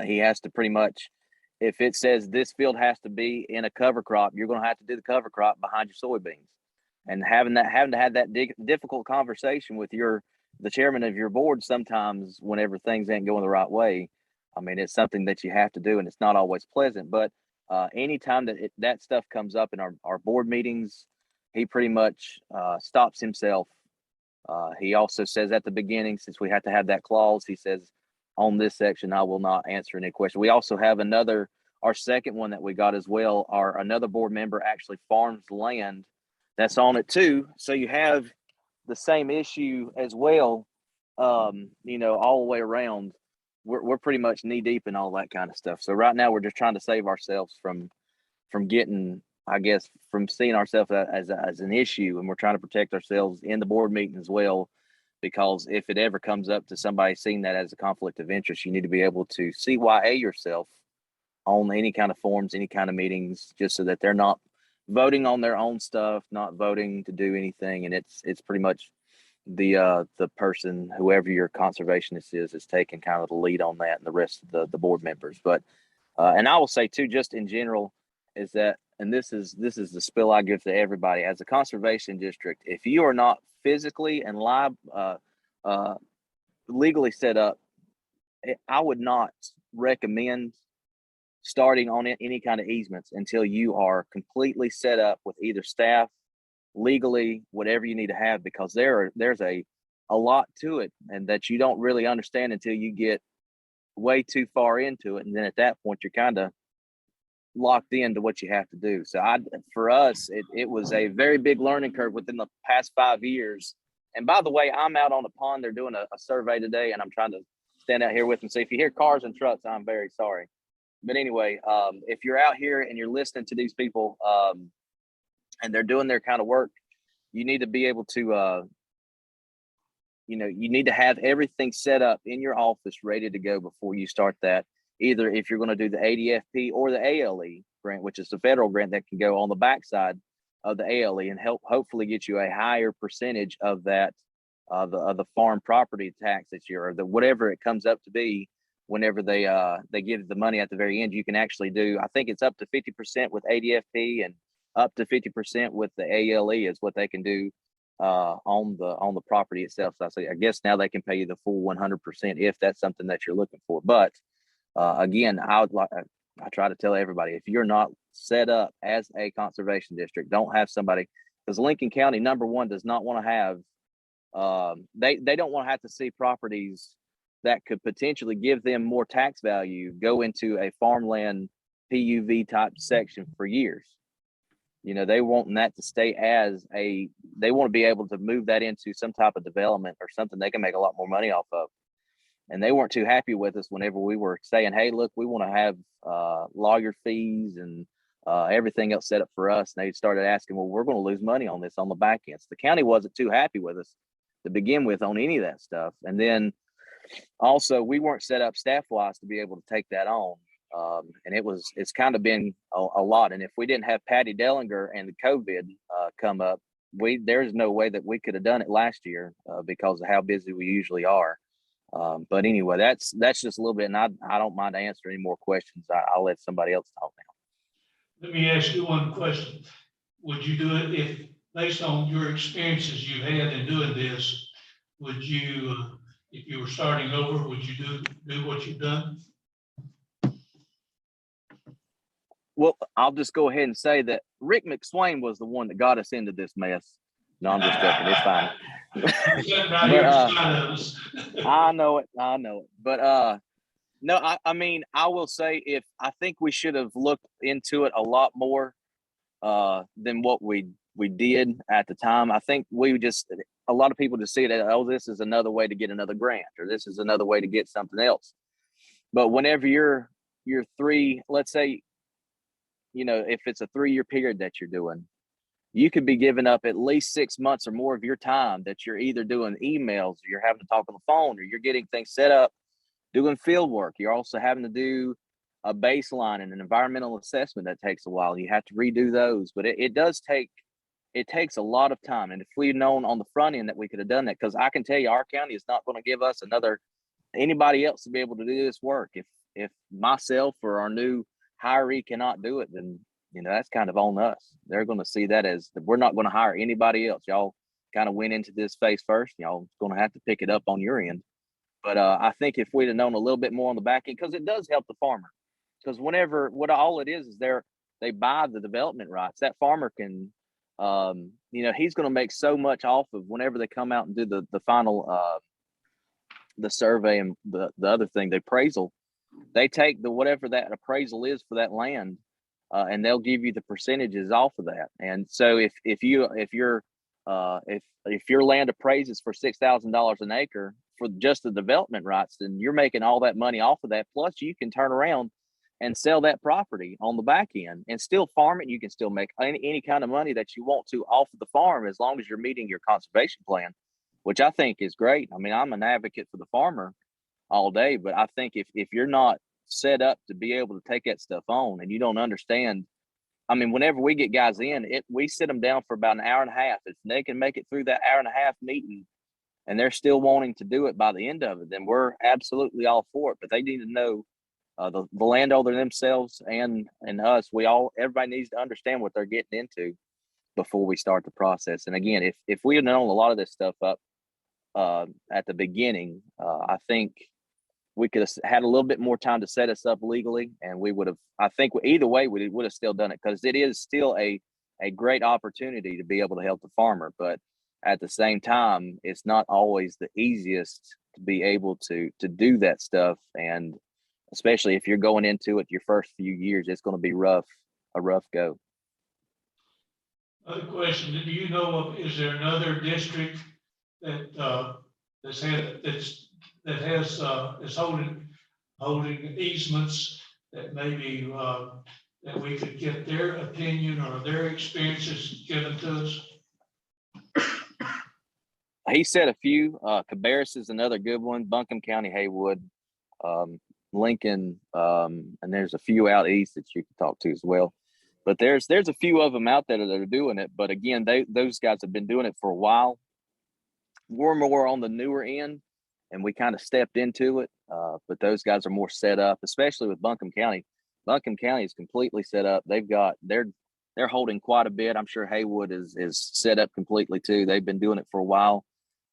He has to pretty much, if it says this field has to be in a cover crop, you're going to have to do the cover crop behind your soybeans. And having to have that difficult conversation with the chairman of your board sometimes whenever things ain't going the right way, I mean, it's something that you have to do, and it's not always pleasant. But anytime that stuff comes up in our board meetings, he pretty much stops himself. He also says at the beginning, since we have to have that clause, he says, on this section, I will not answer any question. We also have our second one that we got as well, another board member actually farms land that's on it too. So you have the same issue as well, all the way around. We're pretty much knee deep in all that kind of stuff. So right now we're just trying to save ourselves from getting, I guess, from seeing ourselves as an issue, and we're trying to protect ourselves in the board meeting as well. Because if it ever comes up to somebody seeing that as a conflict of interest, you need to be able to CYA yourself on any kind of forums, any kind of meetings, just so that they're not voting on their own stuff, not voting to do anything. And it's pretty much the person, whoever your conservationist is taking kind of the lead on that, and the rest of the board members. But and I will say too, just in general, is that, and this is the spill I give to everybody as a conservation district, if you are not physically and legally set up, I would not recommend starting on any kind of easements until you are completely set up with either staff, legally, whatever you need to have, because there's a lot to it, and that you don't really understand until you get way too far into it. And then at that point, you're kind of locked into what you have to do. So for us, it was a very big learning curve within the past 5 years. And by the way, I'm out on the pond. They're doing a survey today, and I'm trying to stand out here with them. So if you hear cars and trucks, I'm very sorry. But anyway, if you're out here and you're listening to these people and they're doing their kind of work, you need to be able to, you need to have everything set up in your office ready to go before you start that. Either if you're going to do the ADFP or the ALE grant, which is the federal grant that can go on the backside of the ALE and hopefully get you a higher percentage of that, the farm property tax that you're, or the whatever it comes up to be. Whenever they give the money at the very end, you can actually do, I think it's up to 50% with ADFP and up to 50% with the ALE is what they can do on the property itself. So I guess now they can pay you the full 100% if that's something that you're looking for. But again, I try to tell everybody, if you're not set up as a conservation district, don't have somebody, because Lincoln County, number one, does not want to have, they don't want to have to see properties that could potentially give them more tax value go into a farmland PUV type section for years. They want that to stay they want to be able to move that into some type of development or something they can make a lot more money off of. And they weren't too happy with us whenever we were saying, hey, look, we want to have lawyer fees and everything else set up for us. And they started asking, well, we're going to lose money on this on the back end. So the county wasn't too happy with us to begin with on any of that stuff. And then also we weren't set up staff wise to be able to take that on. And it's kind of been a lot. And if we didn't have Patty Dellinger and the COVID come up, there's no way that we could have done it last year because of how busy we usually are. But anyway, that's just a little bit, and I don't mind answering any more questions. I'll let somebody else talk now. Let me ask you one question. Would you do it if, based on your experiences you've had in doing this, would you, if you were starting over, would you do what you've done? Well, I'll just go ahead and say that Rick McSwain was the one that got us into this mess. No, I'm just joking. It's fine. Right here beside us. I know it. But no, I mean, I will say I think we should have looked into it a lot more than what we did at the time. I think a lot of people just see it as, oh, this is another way to get another grant, or this is another way to get something else. But whenever you're three, let's say, if it's a 3-year period that you're doing, you could be giving up at least 6 months or more of your time that you're either doing emails, or you're having to talk on the phone, or you're getting things set up, doing field work. You're also having to do a baseline and an environmental assessment that takes a while. You have to redo those, but it takes a lot of time. And if we'd known on the front end that we could have done that, because I can tell you, our county is not going to give us anybody else to be able to do this work. If myself or our new hiree cannot do it, then that's kind of on us. They're going to see that as we're not going to hire anybody else. Y'all kind of went into this phase first. Y'all going to have to pick it up on your end. But I think if we'd have known a little bit more on the back end, because it does help the farmer. Because what all it is they buy the development rights. That farmer can, he's going to make so much off of whenever they come out and do the final, the survey and the other thing, the appraisal. They take whatever that appraisal is for that land, and they'll give you the percentages off of that. And so if your land appraises for $6,000 an acre for just the development rights, then you're making all that money off of that. Plus, you can turn around and sell that property on the back end and still farm it. You can still make any kind of money that you want to off of the farm, as long as you're meeting your conservation plan, which I think is great. I mean, I'm an advocate for the farmer all day, but I think if you're not set up to be able to take that stuff on, and you don't understand, I mean, whenever we get guys in, we sit them down for about an hour and a half. If they can make it through that hour and a half meeting and they're still wanting to do it by the end of it, then we're absolutely all for it. But they need to know, the landowner themselves and us, everybody needs to understand what they're getting into before we start the process. And again, if we had known a lot of this stuff up at the beginning, I think we could have had a little bit more time to set us up legally, and we would have, I think either way, we would have still done it, because it is still a great opportunity to be able to help the farmer. But at the same time, it's not always the easiest to be able to do that stuff. And especially if you're going into it your first few years, it's going to be a rough go. Other question, do you know of, is there another district that is holding easements that maybe that we could get their opinion or their experiences given to us? He said a few. Cabarrus is another good one. Buncombe County, Haywood, Lincoln, and there's a few out east that you can talk to as well. But there's a few of them out there that are doing it. But again, those guys have been doing it for a while. We're more on the newer end, and we kind of stepped into it. But those guys are more set up, especially with Buncombe County. Buncombe County is completely set up. They're holding quite a bit. I'm sure Haywood is set up completely too. They've been doing it for a while.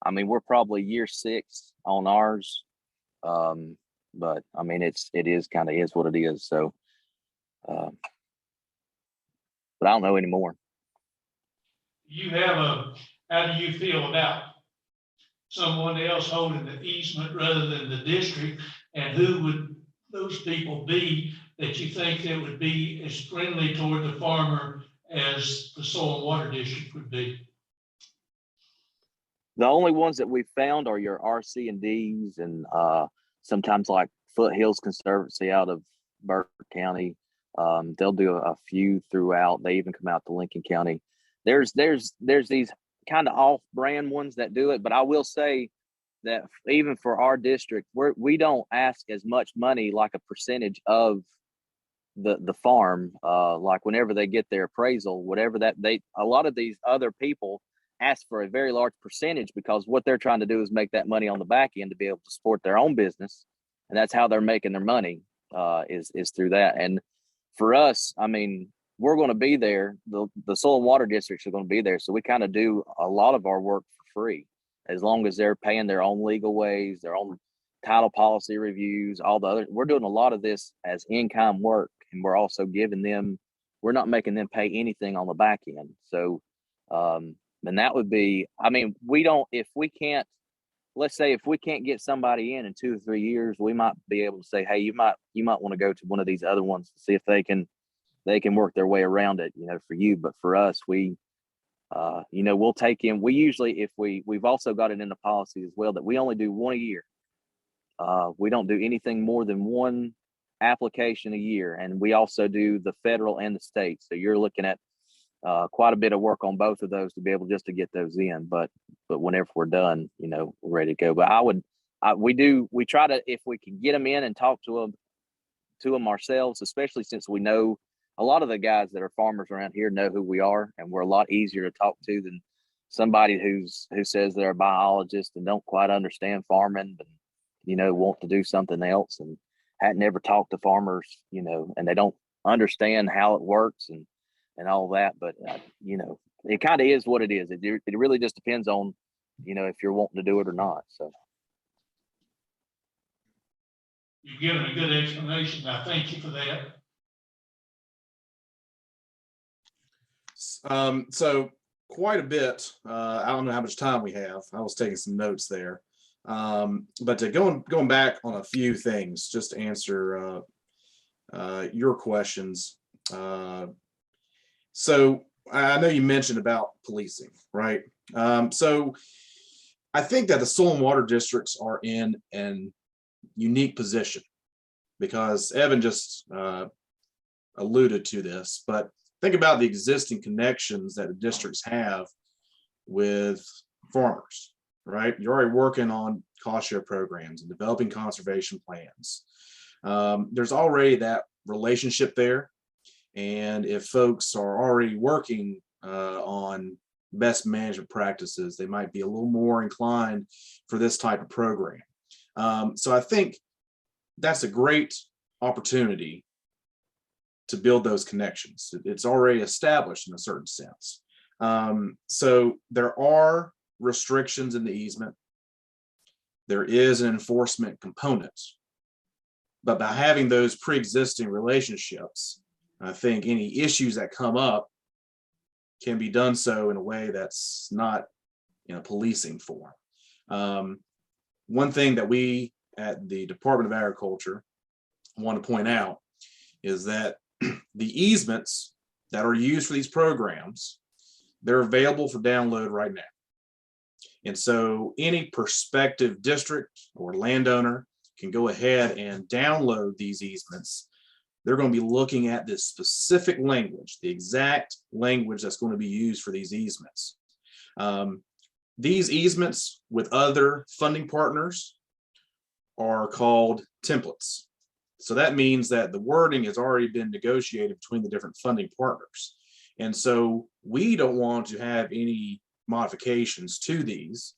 I mean, we're probably year 6 on ours. But I mean, it is what it is. So, but I don't know anymore. How do you feel about someone else holding the easement rather than the district? And who would those people be that you think that would be as friendly toward the farmer as the soil and water district would be? The only ones that we've found are your RC&Ds and sometimes like Foothills Conservancy out of Burke County. They'll do a few throughout. They even come out to Lincoln County. There's these kind of off-brand ones that do it, but I will say that even for our district, we don't ask as much money, like a percentage of the farm, like whenever they get their appraisal, whatever that a lot of these other people ask for a very large percentage because what they're trying to do is make that money on the back end to be able to support their own business. And that's how they're making their money, is through that. And for us, I mean, we're going to be there. The soil and water districts are going to be there. So we kind of do a lot of our work for free, as long as they're paying their own legal ways, their own title policy reviews, all the other. We're doing a lot of this as in-kind work, and we're also giving them, we're not making them pay anything on the back end. So, and that would be, I mean, we don't, if we can't, let's say if we can't get somebody in 2 or 3 years, we might be able to say, hey, you might want to go to one of these other ones to see if they can work their way around it, for you. But for us, we, we'll take in, we usually, if we've also got it in the policy as well, that we only do one a year. We don't do anything more than one application a year. And we also do the federal and the state. So you're looking at quite a bit of work on both of those to be able just to get those in. But whenever we're done, we're ready to go. But we try to, if we can get them in and talk to them ourselves, especially since we know a lot of the guys that are farmers around here know who we are, and we're a lot easier to talk to than somebody who says they're a biologist and don't quite understand farming, and want to do something else and hadn't never talked to farmers, and they don't understand how it works and all that. But it kind of is what it is. It really just depends on if you're wanting to do it or not. So You've given a good explanation. I thank you for that. So quite a bit. I don't know how much time we have. I was taking some notes there. But going back on a few things, just to answer your questions. So I know you mentioned about policing, right? So I think that the soil and water districts are in an unique position because Evan just alluded to this, but think about the existing connections that the districts have with farmers, right? You're already working on cost share programs and developing conservation plans. There's already that relationship there. And if folks are already working on best management practices, they might be a little more inclined for this type of program. So I think that's a great opportunity to build those connections. It's already established in a certain sense. So there are restrictions in the easement. There is an enforcement component. But by having those pre-existing relationships, I think any issues that come up can be done so in a way that's not in a policing form. One thing that we at the Department of Agriculture want to point out is that the easements that are used for these programs, they're available for download right now. And so any prospective district or landowner can go ahead and download these easements. They're going to be looking at this specific language, the exact language that's going to be used for these easements. These easements with other funding partners are called templates. So that means that the wording has already been negotiated between the different funding partners. And so we don't want to have any modifications to these.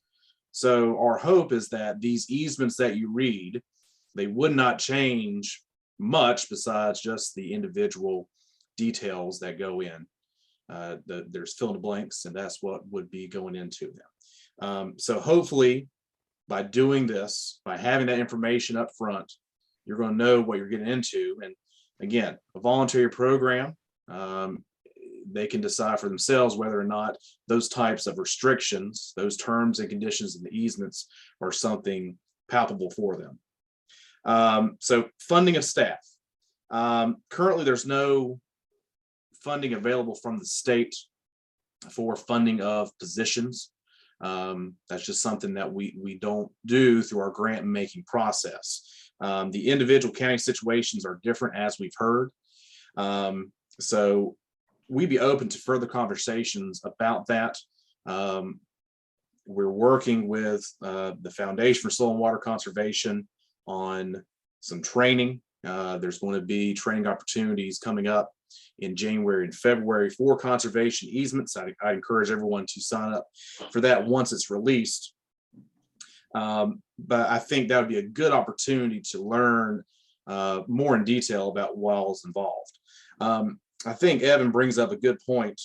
So our hope is that these easements that you read, they would not change much besides just the individual details that go in. There's fill in the blanks, and that's what would be going into them. So hopefully by doing this, by having that information up front, you're going to know what you're getting into. And again, a voluntary program, they can decide for themselves whether or not those types of restrictions, those terms and conditions in the easements are something palpable for them. So funding of staff. Currently, there's no funding available from the state for funding of positions. That's just something that we don't do through our grant making process. The individual county situations are different, as we've heard. So we'd be open to further conversations about that. We're working with the Foundation for Soil and Water Conservation on some training There's going to be training opportunities coming up in January and February for conservation easements. I encourage everyone to sign up for that once it's released. But I think that would be a good opportunity to learn more in detail about what all is involved. I think Evan brings up a good point.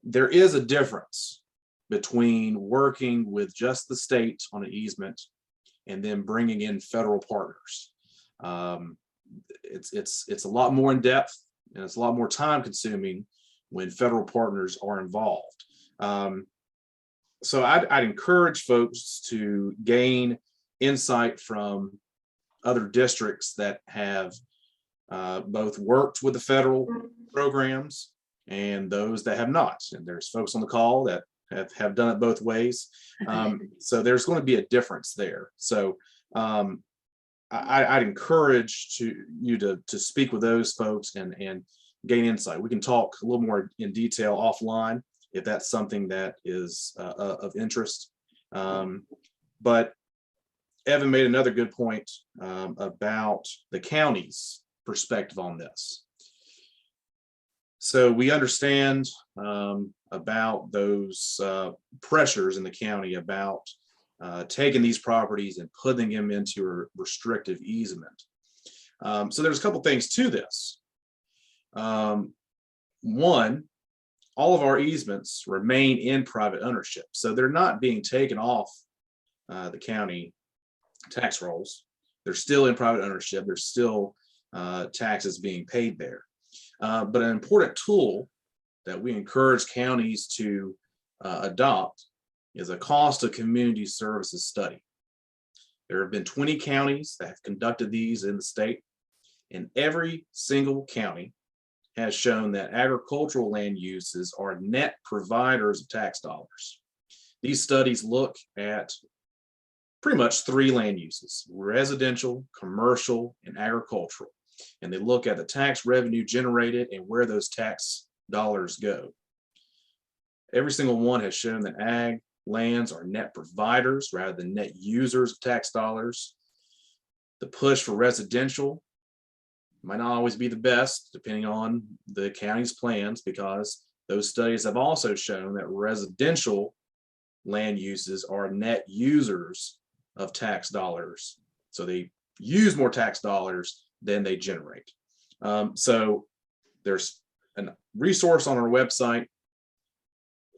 There is a difference between working with just the state on an easement and then bringing in federal partners. It's a lot more in depth, and it's a lot more time consuming when federal partners are involved. So I'd encourage folks to gain insight from other districts that have both worked with the federal programs and those that have not. And there's folks on the call that have done it both ways. So there's going to be a difference there. So I'd encourage you to speak with those folks and gain insight. We can talk a little more in detail offline if that's something that is of interest. But Evan made another good point about the county's perspective on this. So we understand about those pressures in the county about taking these properties and putting them into a restrictive easement. So there's a couple things to this. One, all of our easements remain in private ownership, so they're not being taken off the county tax rolls. They're still in private ownership. There's still taxes being paid there. But an important tool that we encourage counties to adopt is a cost of community services study. There have been 20 counties that have conducted these in the state, and every single county has shown that agricultural land uses are net providers of tax dollars. These studies look at pretty much 3 land uses: residential, commercial, and agricultural. And they look at the tax revenue generated and where those tax dollars go. Every single one has shown that ag lands are net providers rather than net users of tax dollars. The push for residential might not always be the best, depending on the county's plans, because those studies have also shown that residential land uses are net users of tax dollars. So they use more tax dollars than they generate. So there's a resource on our website,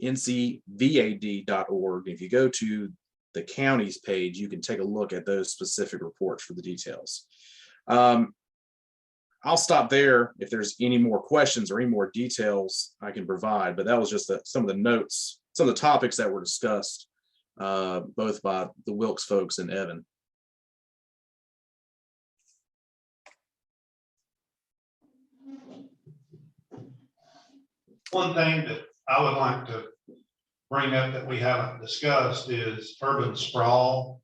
ncvad.org. If you go to the county's page, you can take a look at those specific reports for the details. I'll stop there. If there's any more questions or any more details I can provide, but that was just some of the notes, some of the topics that were discussed, both by the Wilkes folks and Evan. One thing that I would like to bring up that we haven't discussed is urban sprawl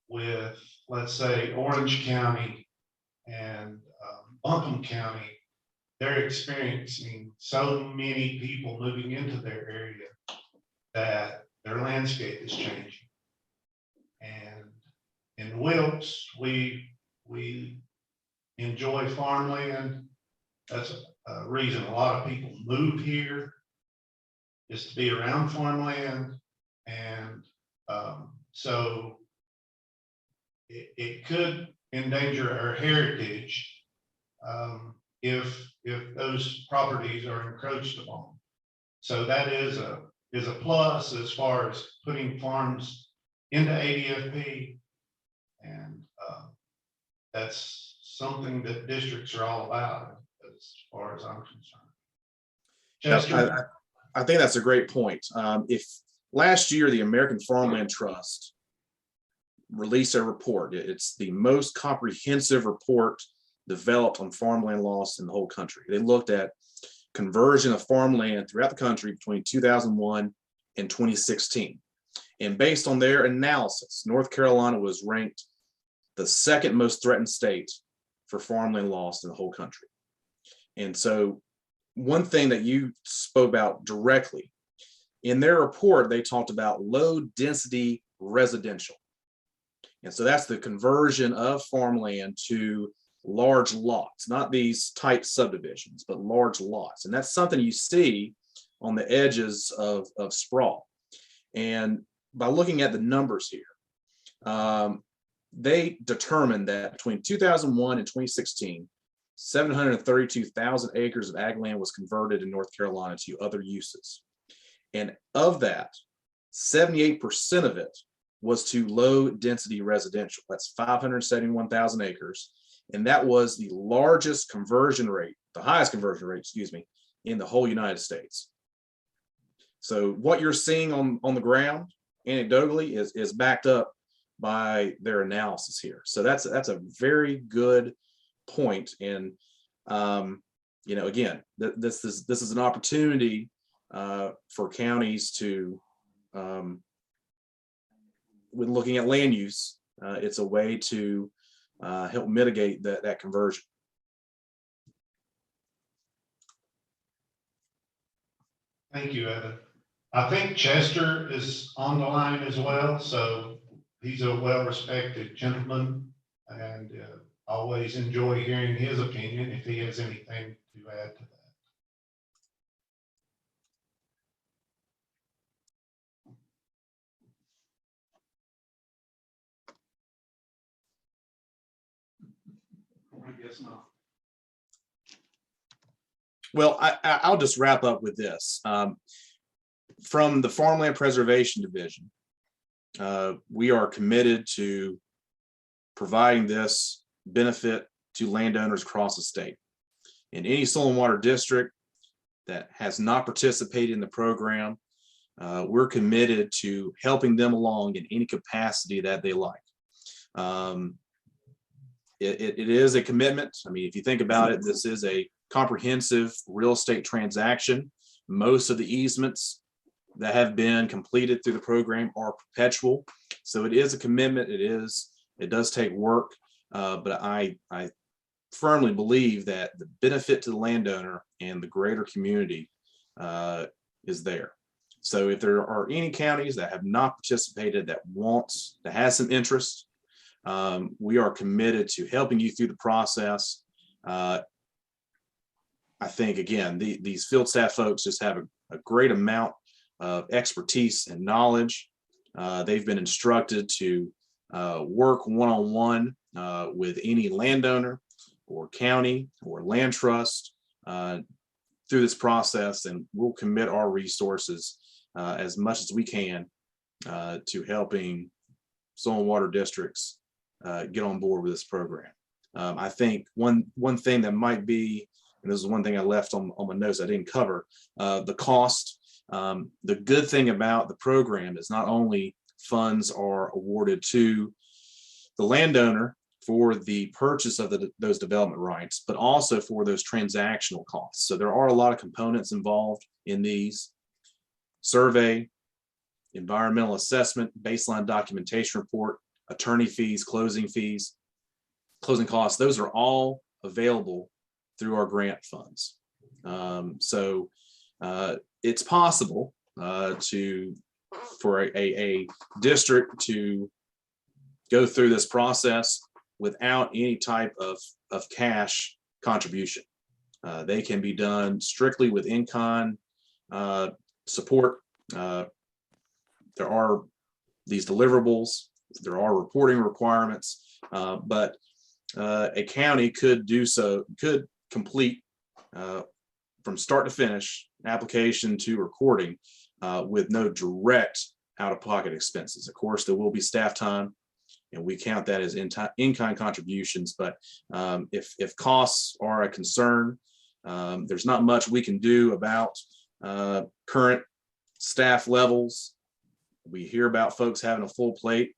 with, let's say, Orange County and Buncombe County. They're experiencing so many people moving into their area that their landscape is changing. And in Wilkes, we enjoy farmland. That's a reason a lot of people move here, is to be around farmland. And so it could endanger our heritage if those properties are encroached upon. So that is a plus as far as putting farms into ADFP, and that's something that districts are all about, as far as I'm concerned. I think that's a great point. If last year the American Farmland Trust released a report, it's the most comprehensive report developed on farmland loss in the whole country. They looked at conversion of farmland throughout the country between 2001 and 2016. And based on their analysis, North Carolina was ranked the second most threatened state for farmland loss in the whole country. And so one thing that you spoke about directly, in their report, they talked about low density residential. And so that's the conversion of farmland to large lots, not these tight subdivisions, but large lots. And that's something you see on the edges of sprawl. And by looking at the numbers here, they determined that between 2001 and 2016, 732,000 acres of ag land was converted in North Carolina to other uses. And of that, 78% of it was to low density residential. That's 571,000 acres. And that was the largest conversion rate, the highest conversion rate, excuse me, in the whole United States. So what you're seeing on the ground anecdotally is backed up by their analysis here. So that's a very good point. And you know, again, this is an opportunity for counties to, when looking at land use, it's a way to help mitigate that conversion. Thank you, Evan. I think Chester is on the line as well, so he's a well-respected gentleman, and always enjoy hearing his opinion if he has anything to add to that. I guess not. Well, I'll just wrap up with this. From the Farmland Preservation Division, we are committed to providing this benefit to landowners across the state. In any soil and water district that has not participated in the program, we're committed to helping them along in any capacity that they like. It is a commitment. I mean, if you think about it, this is a comprehensive real estate transaction. Most of the easements that have been completed through the program are perpetual. So it is a commitment. It does take work, but I firmly believe that the benefit to the landowner and the greater community is there. So if there are any counties that have not participated, that has some interest, we are committed to helping you through the process. I think, again, these field staff folks just have a great amount of expertise and knowledge. They've been instructed to work one-on-one with any landowner or county or land trust through this process, and we'll commit our resources as much as we can to helping soil and water districts get on board with this program. I think one thing that might be, and this is one thing I left on my notes I didn't cover, the cost. The good thing about the program is not only funds are awarded to the landowner for the purchase of those development rights, but also for those transactional costs. So there are a lot of components involved in these: survey, environmental assessment, baseline documentation report, attorney fees, closing costs. Those are all available through our grant funds. So it's possible for a district to go through this process without any type of cash contribution. They can be done strictly with in-kind support. There are these deliverables, there are reporting requirements, but a county could complete from start to finish, application to recording, with no direct out-of-pocket expenses. Of course, there will be staff time, and we count that as in-kind contributions. But if costs are a concern, there's not much we can do about current staff levels. We hear about folks having a full plate,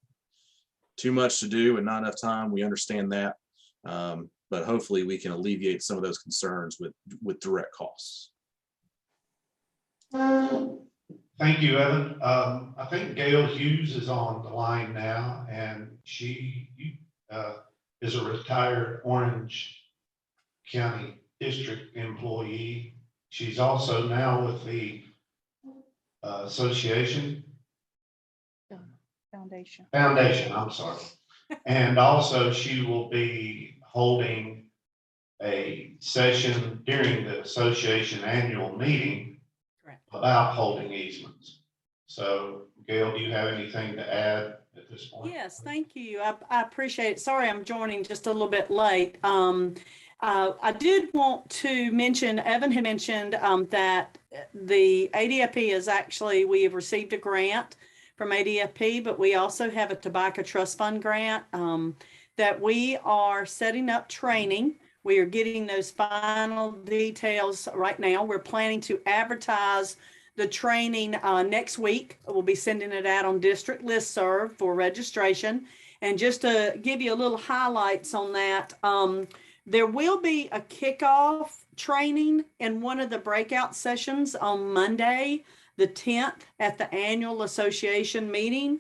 too much to do and not enough time. We understand that. But hopefully we can alleviate some of those concerns with direct costs. Thank you, Evan. I think Gail Hughes is on the line now, and she is a retired Orange County District employee. She's also now with the association. Foundation. Foundation, I'm sorry. And also she will be holding a session during the association annual meeting about holding easements. So Gail, do you have anything to add at this point? Yes, thank you. I appreciate it. Sorry, I'm joining just a little bit late. I did want to mention, Evan had mentioned that the ADFP is actually, we have received a grant from ADFP, but we also have a Tobacco Trust Fund grant that we are setting up training. We are getting those final details right now. We're planning to advertise the training next week. We'll be sending it out on district listserv for registration. And just to give you a little highlights on that, there will be a kickoff training in one of the breakout sessions on Monday, the 10th, at the annual association meeting.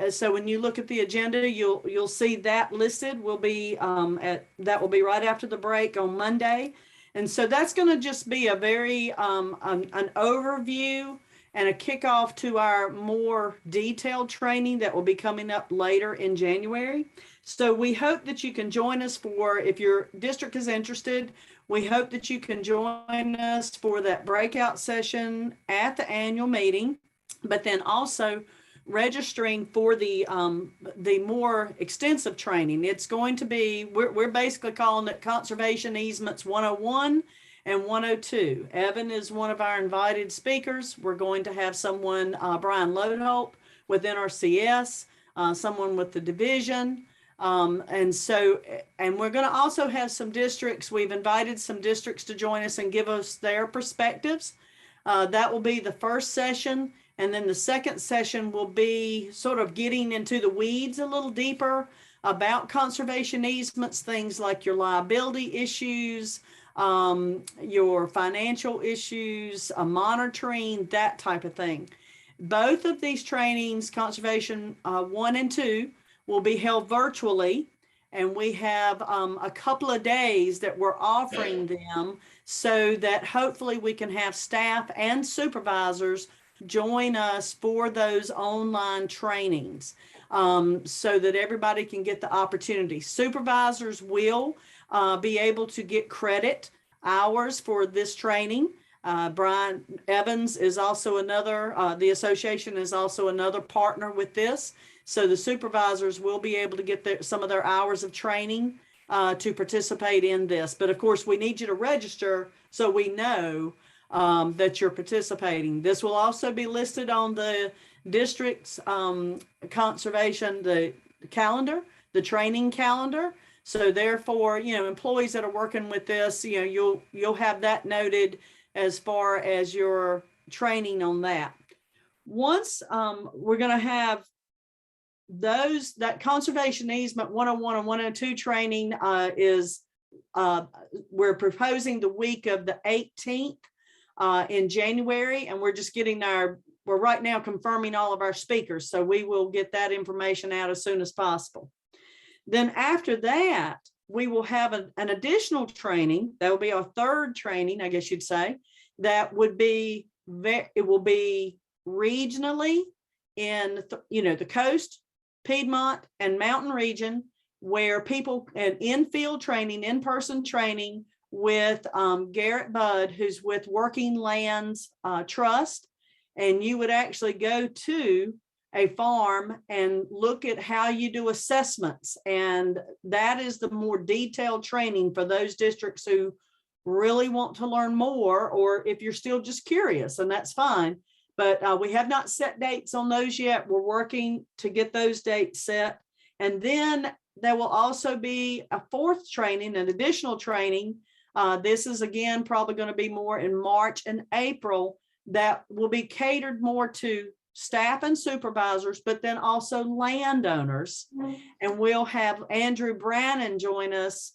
So when you look at the agenda, you'll see that listed. Will be that will be right after the break on Monday. And so that's going to just be a very an overview and a kickoff to our more detailed training that will be coming up later in January. So we hope that you can join us for, if your district is interested, we hope that you can join us for that breakout session at the annual meeting, but then also registering for the more extensive training. It's going to be, we're basically calling it Conservation Easements 101 and 102. Evan is one of our invited speakers. We're going to have someone, Brian Lodeholt with NRCS, someone with the division. And we're going to also have some districts. We've invited some districts to join us and give us their perspectives. That will be the first session. And then the second session will be sort of getting into the weeds a little deeper about conservation easements, things like your liability issues, your financial issues, monitoring, that type of thing. Both of these trainings, Conservation 1 and 2, will be held virtually. And we have a couple of days that we're offering them so that hopefully we can have staff and supervisors join us for those online trainings so that everybody can get the opportunity. Supervisors will be able to get credit hours for this training. Brian Evans is also another, the association is also another partner with this. So the supervisors will be able to get some of their hours of training to participate in this. But of course, we need you to register so we know that you're participating. This will also be listed on the district's conservation, the calendar, the training calendar. So therefore, employees that are working with this, you'll have that noted as far as your training on that. Once we're going to have that conservation easement 101 and 102 training we're proposing the week of the 18th in January, and we're just getting we're right now confirming all of our speakers. So we will get that information out as soon as possible. Then after that, we will have an additional training. That will be our third training, I guess you'd say, that would be, it will be regionally in, the coast, Piedmont and mountain region, where people and in-field training, in-person training with Garrett Budd, who's with Working Lands Trust. And you would actually go to a farm and look at how you do assessments. And that is the more detailed training for those districts who really want to learn more, or if you're still just curious, and that's fine. But we have not set dates on those yet. We're working to get those dates set. And then there will also be a fourth training, an additional training. This is again probably going to be more in March and April, that will be catered more to staff and supervisors, but then also landowners. And we'll have Andrew Brannon join us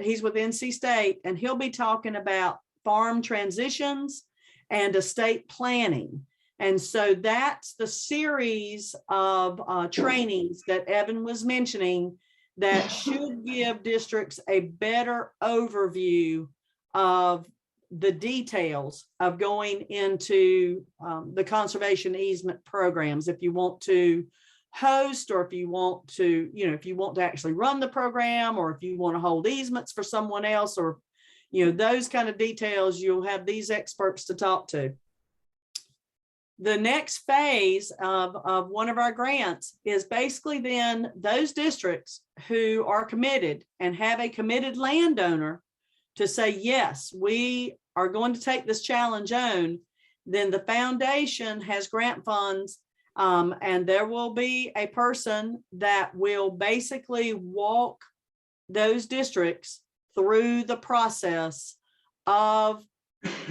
he's with NC State, and he'll be talking about farm transitions and estate planning. And so that's the series of trainings that Evan was mentioning that should give districts a better overview of the details of going into the conservation easement programs if you want to host, or if you want to, if you want to actually run the program, or if you want to hold easements for someone else, or, those kind of details, you'll have these experts to talk to. The next phase of one of our grants is basically then those districts who are committed and have a committed landowner to say, yes, we are going to take this challenge on. Then the foundation has grant funds, and there will be a person that will basically walk those districts through the process of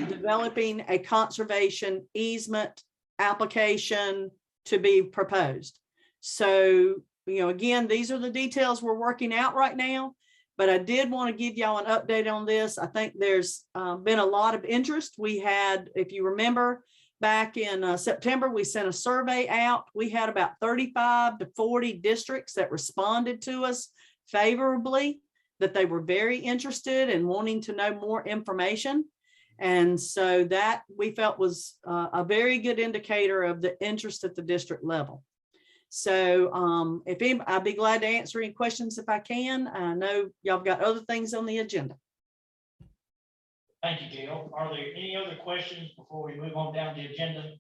developing a conservation easement application to be proposed. So, again, these are the details we're working out right now, but I did want to give y'all an update on this. I think there's been a lot of interest. We had, if you remember, back in September, we sent a survey out. We had about 35 to 40 districts that responded to us favorably, that they were very interested in wanting to know more information. And so that we felt was a very good indicator of the interest at the district level. So I'd be glad to answer any questions if I can. I know y'all got other things on the agenda. Thank you, Gail. Are there any other questions before we move on down the agenda?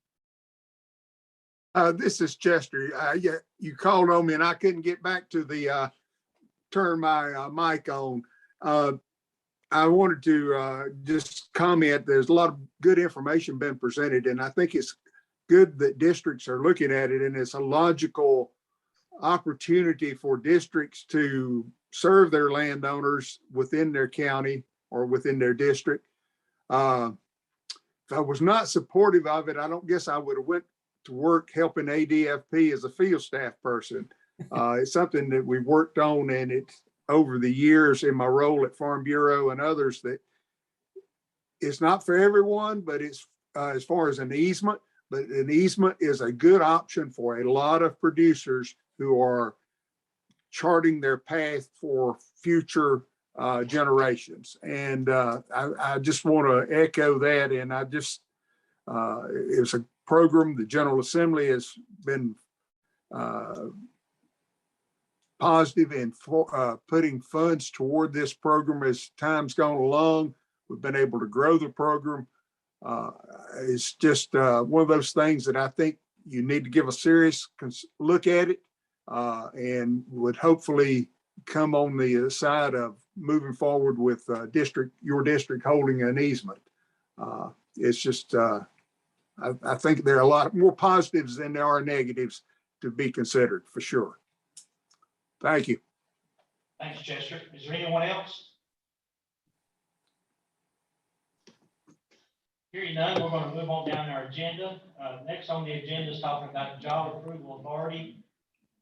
This is Chester. Yeah, you called on me and I couldn't get back to the turn my mic on. I wanted to just comment, there's a lot of good information been presented, and I think it's good that districts are looking at it, and it's a logical opportunity for districts to serve their landowners within their county or within their district. If I was not supportive of it, I don't guess I would have went to work helping ADFP as a field staff person. It's something that we've worked on, and it's over the years in my role at Farm Bureau and others, that it's not for everyone, but it's as far as an easement, but an easement is a good option for a lot of producers who are charting their path for future generations. And I just want to echo that. And I just, it's a program, the General Assembly has been positive in putting funds toward this program as time's gone along. We've been able to grow the program. It's just one of those things that I think you need to give a serious look at it, and would hopefully come on the side of moving forward with your district holding an easement. It's just, I think there are a lot more positives than there are negatives to be considered, for sure. Thank you. Thanks, Chester. Is there anyone else? Hearing none, we're going to move on down our agenda. Next on the agenda is talking about the Job Approval Authority.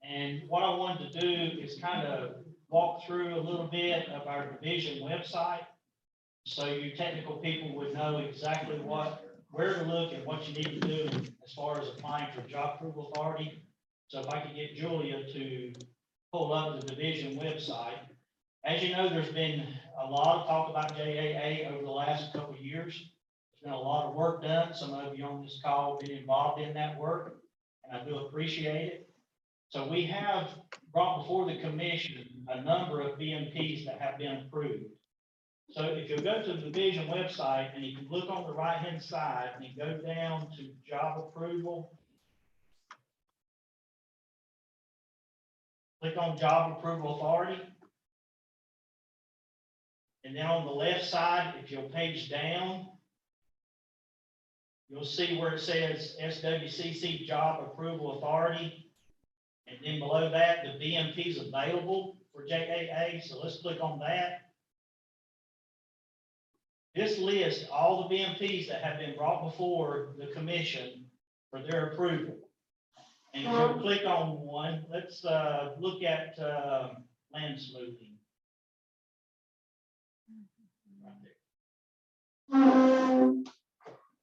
And what I wanted to do is kind of walk through a little bit of our division website, so you technical people would know exactly where to look and what you need to do as far as applying for Job Approval Authority. So if I could get Julia to pull up the division website. As you know, there's been a lot of talk about JAA over the last couple of years. There's been a lot of work done. Some of you on this call have been involved in that work, and I do appreciate it. So we have brought before the commission a number of BMPs that have been approved. So if you go to the division website and you can look on the right-hand side and you go down to job approval, click on Job Approval Authority. And then on the left side, if you'll page down, you'll see where it says SWCC Job Approval Authority. And then below that, the BMP is available for JAA. So let's click on that. This lists all the BMPs that have been brought before the commission for their approval. And if you click on one, let's look at land smoothing. Right there.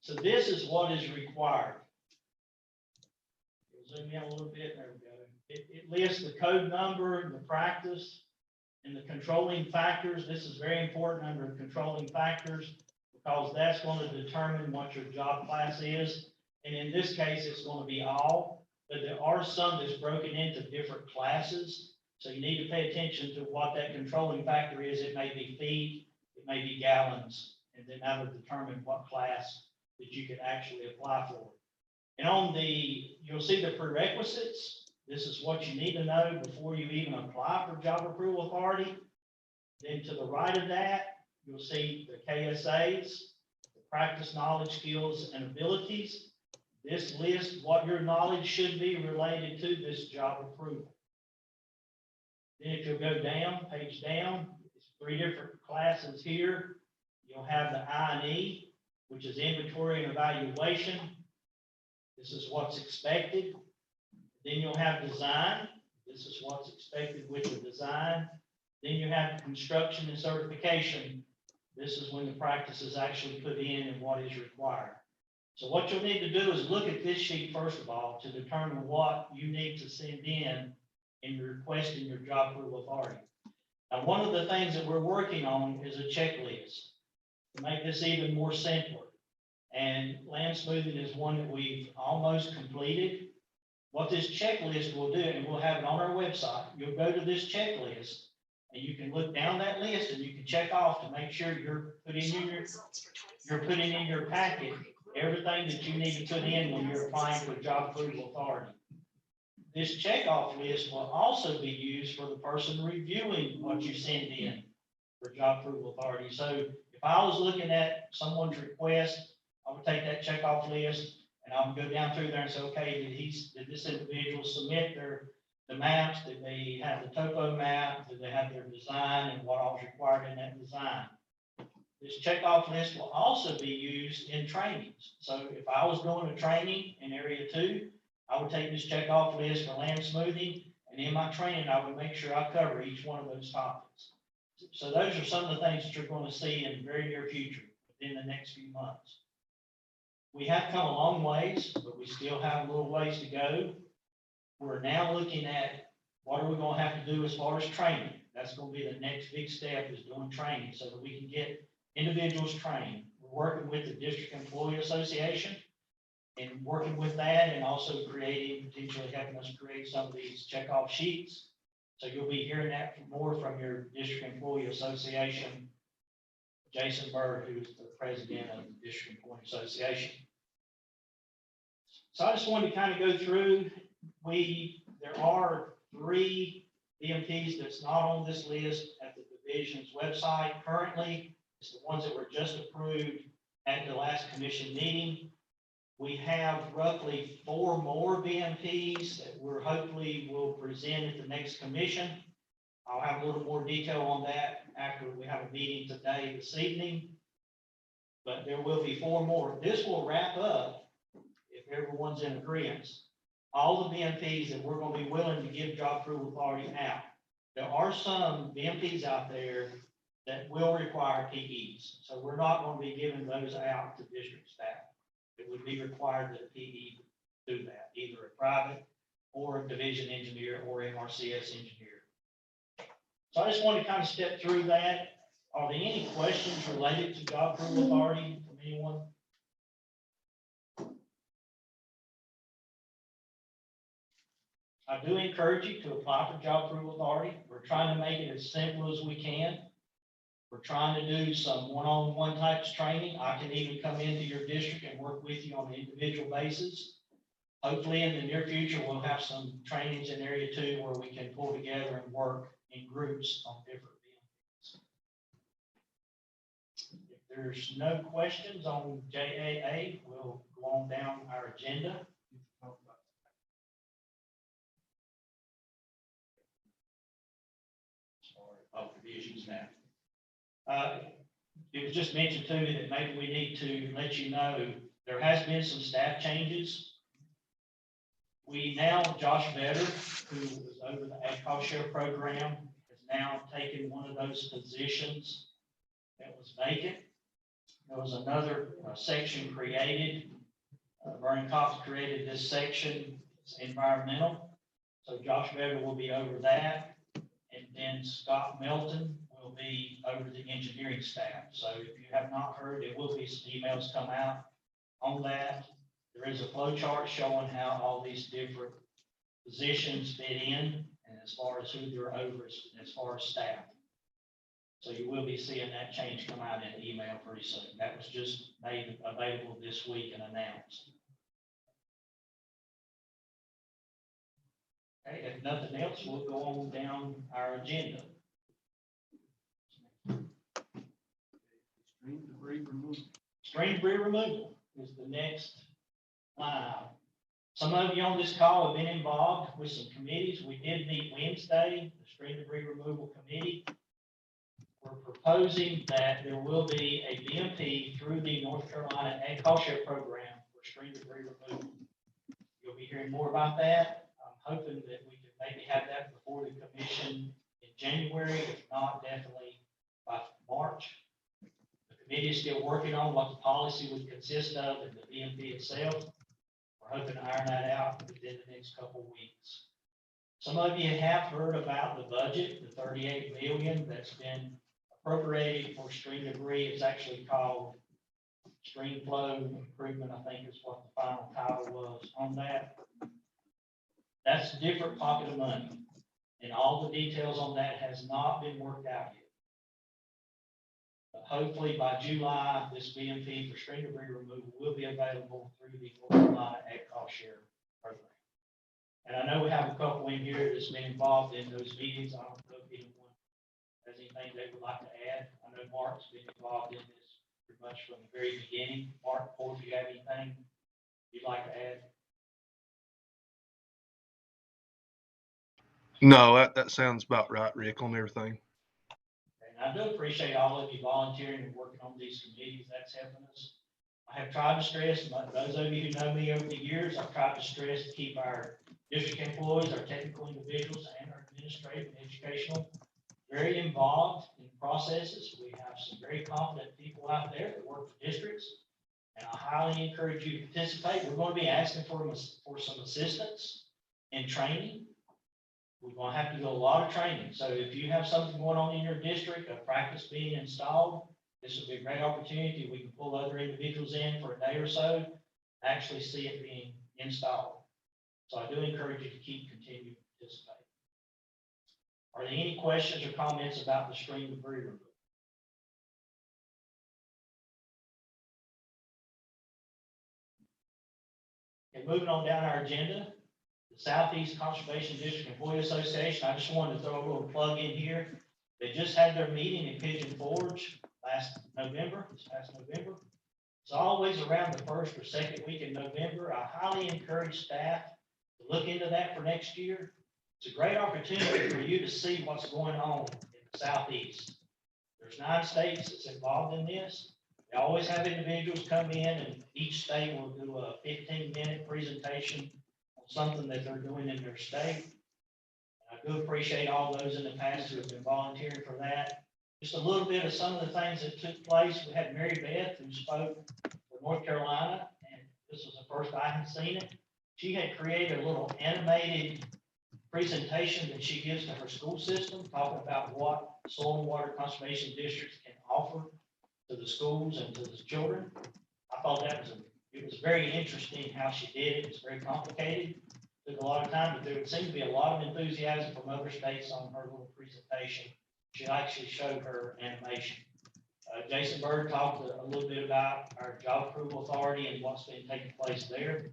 So this is what is required. Zoom in a little bit. There we go. It lists the code number, the practice, and the controlling factors. This is very important under controlling factors, because that's going to determine what your job class is. And in this case, it's going to be all. but there are some that's broken into different classes. So you need to pay attention to what that controlling factor is. It may be feet, it may be gallons, and then that will determine what class that you can actually apply for. And on you'll see the prerequisites. This is what you need to know before you even apply for job approval authority. Then to the right of that, you'll see the KSAs, the practice, knowledge, skills, and abilities. This lists what your knowledge should be related to this job approval. Then if you'll go down, page down, it's 3 different classes here. You'll have the I&E, which is inventory and evaluation. This is what's expected. Then you'll have design. This is what's expected with the design. Then you have construction and certification. This is when the practice is actually put in and what is required. So what you'll need to do is look at this sheet first of all to determine what you need to send in requesting your job approval authority. Now, one of the things that we're working on is a checklist to make this even more simpler. And land smoothing is one that we've almost completed. What this checklist will do, and we'll have it on our website, you'll go to this checklist and you can look down that list and you can check off to make sure you're putting in your packet everything that you need to put in when you're applying for job approval authority. This checkoff list will also be used for the person reviewing what you send in for job approval authority. So if I was looking at someone's request, I would take that checkoff list and I would go down through there and say, okay, did this individual submit the maps? Did they have the topo map? Did they have their design and what all is required in that design? This checkoff list will also be used in trainings. So if I was doing a training in Area 2, I would take this checkoff list for land smoothing, and in my training, I would make sure I cover each one of those topics. So those are some of the things that you're going to see in the very near future, within the next few months. We have come a long ways, but we still have a little ways to go. We're now looking at what are we going to have to do as far as training. That's going to be the next big step, is doing training so that we can get individuals trained. We're working with the District Employee Association and working with that, and also potentially helping us create some of these checkoff sheets. So you'll be hearing that more from your District Employee Association, Jason Bird, who is the president of the District Employee Association. So I just wanted to kind of go through. There are 3 BMPs that's not on this list at the division's website currently. It's the ones that were just approved at the last commission meeting. We have roughly 4 more BMPs that we're hopefully will present at the next commission. I'll have a little more detail on that after we have a meeting today, this evening. But there will be 4 more. This will wrap up, if everyone's in agreement, all the BMPs that we're going to be willing to give job approval authority out. There are some BMPs out there that will require PEs. So we're not going to be giving those out to district staff. It would be required that a PE do that, either a private or a division engineer or MRCS engineer. So I just want to kind of step through that. Are there any questions related to job approval authority from anyone? I do encourage you to apply for job approval authority. We're trying to make it as simple as we can. We're trying to do some one-on-one types training. I can even come into your district and work with you on an individual basis. Hopefully in the near future, we'll have some trainings in Area 2 where we can pull together and work in groups on different BMPs. If there's no questions on JAA, we'll go on down our agenda. Oh, divisions now. It was just mentioned to me that maybe we need to let you know there has been some staff changes. We now, Josh Vedder, who was over the Ag Cost Share program, has now taken one of those positions that was vacant. There was another section created. Vernon Cox created this section, it's environmental. So Josh Vedder will be over that. And then Scott Melton will be over the engineering staff. So if you have not heard, there will be some emails come out on that. There is a flow chart showing how all these different positions fit in, and as far as who they're over, as far as staff. So you will be seeing that change come out in an email pretty soon. That was just made available this week and announced. Okay, if nothing else, we'll go on down our agenda. Stream debris removal. Stream debris removal is the next line item. Some of you on this call have been involved with some committees. We did meet Wednesday, the stream debris removal committee. We're proposing that there will be a BMP through the North Carolina Ag Cost Share Program for stream debris removal. You'll be hearing more about that. I'm hoping that we can maybe have that before the commission in January, if not, definitely by March. The committee is still working on what the policy would consist of and the BMP itself. We're hoping to iron that out within the next couple of weeks. Some of you have heard about the budget, the 38 million that's been appropriated for stream debris. It's actually called stream flow improvement, I think is what the final title was on that. That's a different pocket of money, and all the details on that has not been worked out yet. But hopefully by July, this BMP for stream debris removal will be available through the North Carolina Ag Cost Share Program. And I know we have a couple in here that's been involved in those meetings. I don't know if anyone has anything they would like to add. I know Mark's been involved in this pretty much from the very beginning. Mark, Paul, do you have anything you'd like to add? No, that sounds about right, Rick, on everything. And I do appreciate all of you volunteering and working on these committees. That's helping us. I have tried to stress, those of you who know me over the years, I've tried to stress to keep our district employees, our technical individuals, and our administrative and educational very involved in processes. We have some very competent people out there that work for districts, and I highly encourage you to participate. We're going to be asking for some assistance in training. We're going to have to do a lot of training. So if you have something going on in your district, a practice being installed, this would be a great opportunity. We can pull other individuals in for a day or so, actually see it being installed. So I do encourage you to continue to participate. Are there any questions or comments about the stream debris removal? Okay, moving on down our agenda. The Southeast Conservation District Employee Association, I just wanted to throw a little plug in here. They just had their meeting in Pigeon Forge this past November. It's always around the first or second week in November. I highly encourage staff to look into that for next year. It's a great opportunity for you to see what's going on in the Southeast. There's 9 states that's involved in this. They always have individuals come in, and each state will do a 15-minute presentation on something that they're doing in their state. And I do appreciate all those in the past who have been volunteering for that. Just a little bit of some of the things that took place. We had Mary Beth, who spoke for North Carolina, and this was the first I had seen it. She had created a little animated presentation that she gives to her school system, talking about what soil and water conservation districts can offer to the schools and to the children. I thought it was very interesting how she did it. It's very complicated. Took a lot of time, but there would seem to be a lot of enthusiasm from other states on her little presentation. She actually showed her animation. Jason Bird talked a little bit about our job approval authority and what's been taking place there.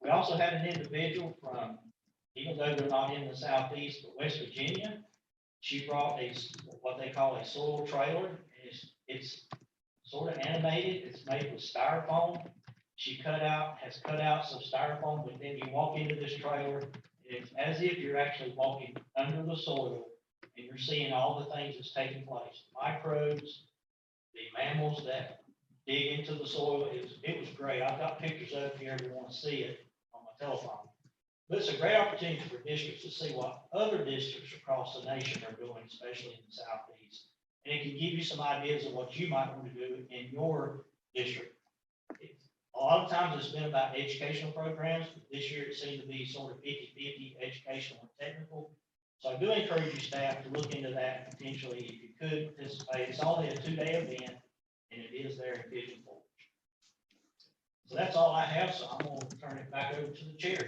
We also had an individual from, even though they're not in the Southeast, but West Virginia. She brought what they call a soil trailer. It's sort of animated. It's made with styrofoam. She has cut out some styrofoam, but then you walk into this trailer. It's as if you're actually walking under the soil, and you're seeing all the things that's taking place. The microbes, the mammals that dig into the soil. It was great. I've got pictures of it if you ever want to see it on my telephone. But it's a great opportunity for districts to see what other districts across the nation are doing, especially in the Southeast. And it can give you some ideas of what you might want to do in your district. A lot of times it's been about educational programs, but this year it seemed to be sort of 50-50 educational and technical. So I do encourage you staff to look into that potentially if you could participate. It's only a 2-day event, and it is there in Pigeon Forge. So that's all I have, so I'm gonna turn it back over to the chair.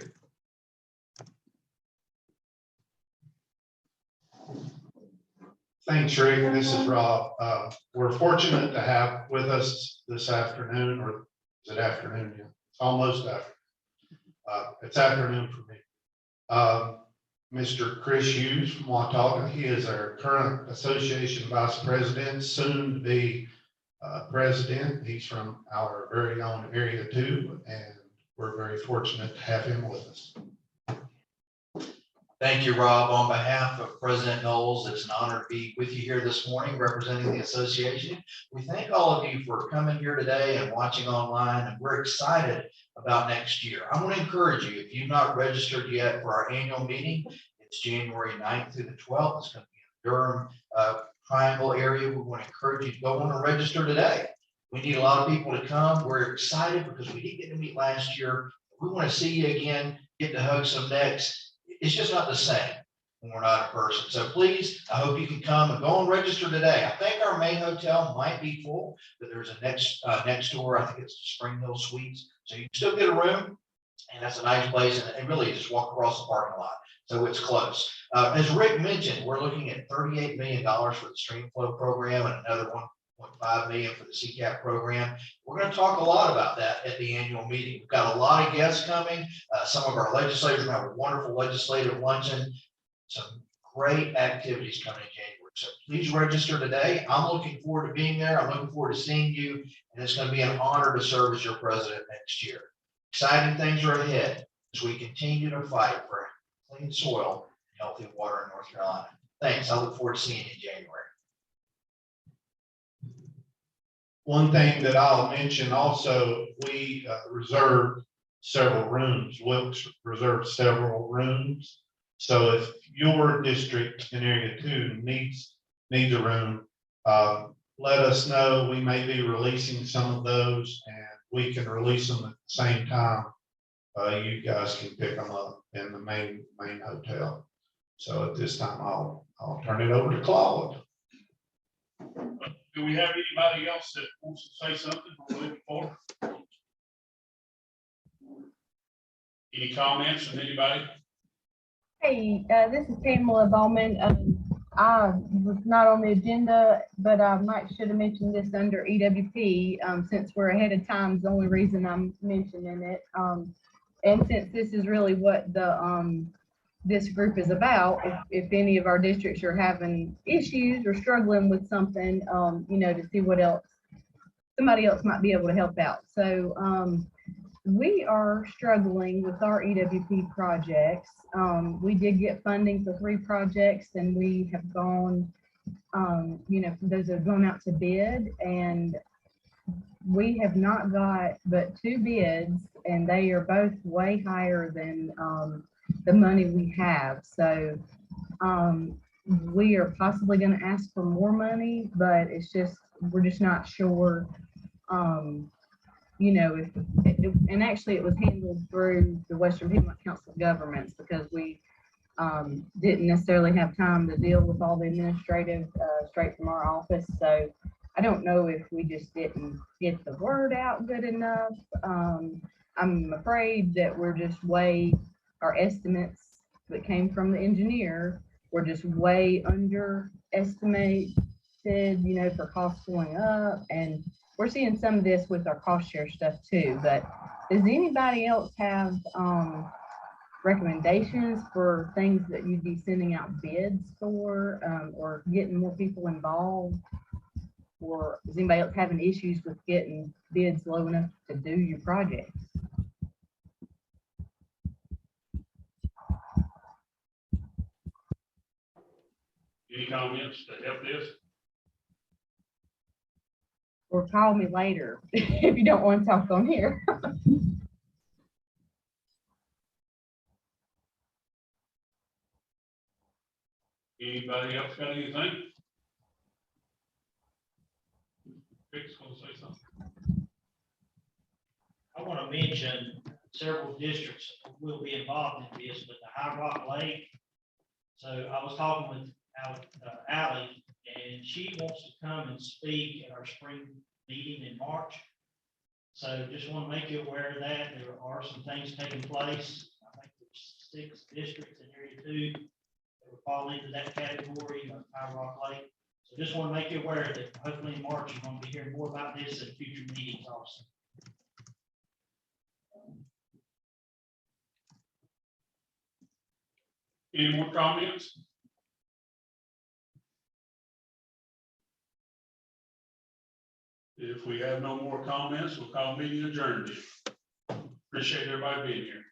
Thanks, Rick. This is Rob. We're fortunate to have with us this afternoon, or is it afternoon? Yeah, it's almost afternoon. It's afternoon for me. Mr. Chris Hughes from Watauga. He is our current association vice president, soon to be president. He's from our very own Area 2, and we're very fortunate to have him with us. Thank you, Rob. On behalf of President Knowles, it's an honor to be with you here this morning representing the association. We thank all of you for coming here today and watching online, and we're excited about next year. I want to encourage you, if you've not registered yet for our annual meeting, it's January 9th through the 12th. It's going to be in Durham Triangle area. We want to encourage you to go on and register today. We need a lot of people to come. We're excited because we didn't get to meet last year. We want to see you again, get to hug some necks. It's just not the same when we're not in person. So please, I hope you can come and go and register today. I think our main hotel might be full, but there's a next door. I think it's Spring Hill Suites. So you can still get a room, and that's a nice place. And really just walk across the parking lot. So it's close. As Rick mentioned, we're looking at $38 million for the stream flow program and another $1.5 million for the CCAP program. We're going to talk a lot about that at the annual meeting. We've got a lot of guests coming. Some of our legislators have a wonderful legislative luncheon. Some great activities coming in January. So please register today. I'm looking forward to being there. I'm looking forward to seeing you. And it's going to be an honor to serve as your president next year. Exciting things are ahead as we continue to fight for clean soil and healthy water in North Carolina. Thanks. I look forward to seeing you in January. One thing that I'll mention also, we reserved several rooms. Wilkes reserved several rooms. So if your district in Area 2 needs a room, let us know. We may be releasing some of those, and we can release them at the same time. You guys can pick them up in the main hotel. So at this time, I'll turn it over to Claude. Do we have anybody else that wants to say something we're looking for? Any comments from anybody? Hey, this is Pamela Bowman. I was not on the agenda, but I should have mentioned this under EWP. Since we're ahead of time is the only reason I'm mentioning it. And since this is really what the this group is about, if any of our districts are having issues or struggling with something, you know, to see what else somebody else might be able to help out. So we are struggling with our EWP projects. We did get funding for 3 projects, and we have gone, you know, those have gone out to bid, and we have not got but 2 bids, and they are both way higher than the money we have. So we are possibly going to ask for more money, but it's just, we're just not sure, you know, and actually it was handled through the Western Piedmont Council of Governments, because we didn't necessarily have time to deal with all the administrative straight from our office. So I don't know if we just didn't get the word out good enough. I'm afraid that we're just our estimates that came from the engineer were just way underestimated, you know, for costs going up. And we're seeing some of this with our cost share stuff too. But does anybody else have recommendations for things that you'd be sending out bids for, or getting more people involved? Or is anybody else having issues with getting bids low enough to do your projects? Any comments to help this? Or call me later if you don't want to talk on here. Anybody else got anything? Rick's gonna say something. I want to mention several districts will be involved in this, but the High Rock Lake. So I was talking with Ally, and she wants to come and speak at our spring meeting in March. So just want to make you aware of that. There are some things taking place. I think there's 6 districts in Area 2 that would fall into that category of High Rock Lake. So just want to make you aware that hopefully in March, you're going to be hearing more about this at future meetings also. Any more comments? If we have no more comments, we'll call meeting adjourned. Appreciate everybody being here.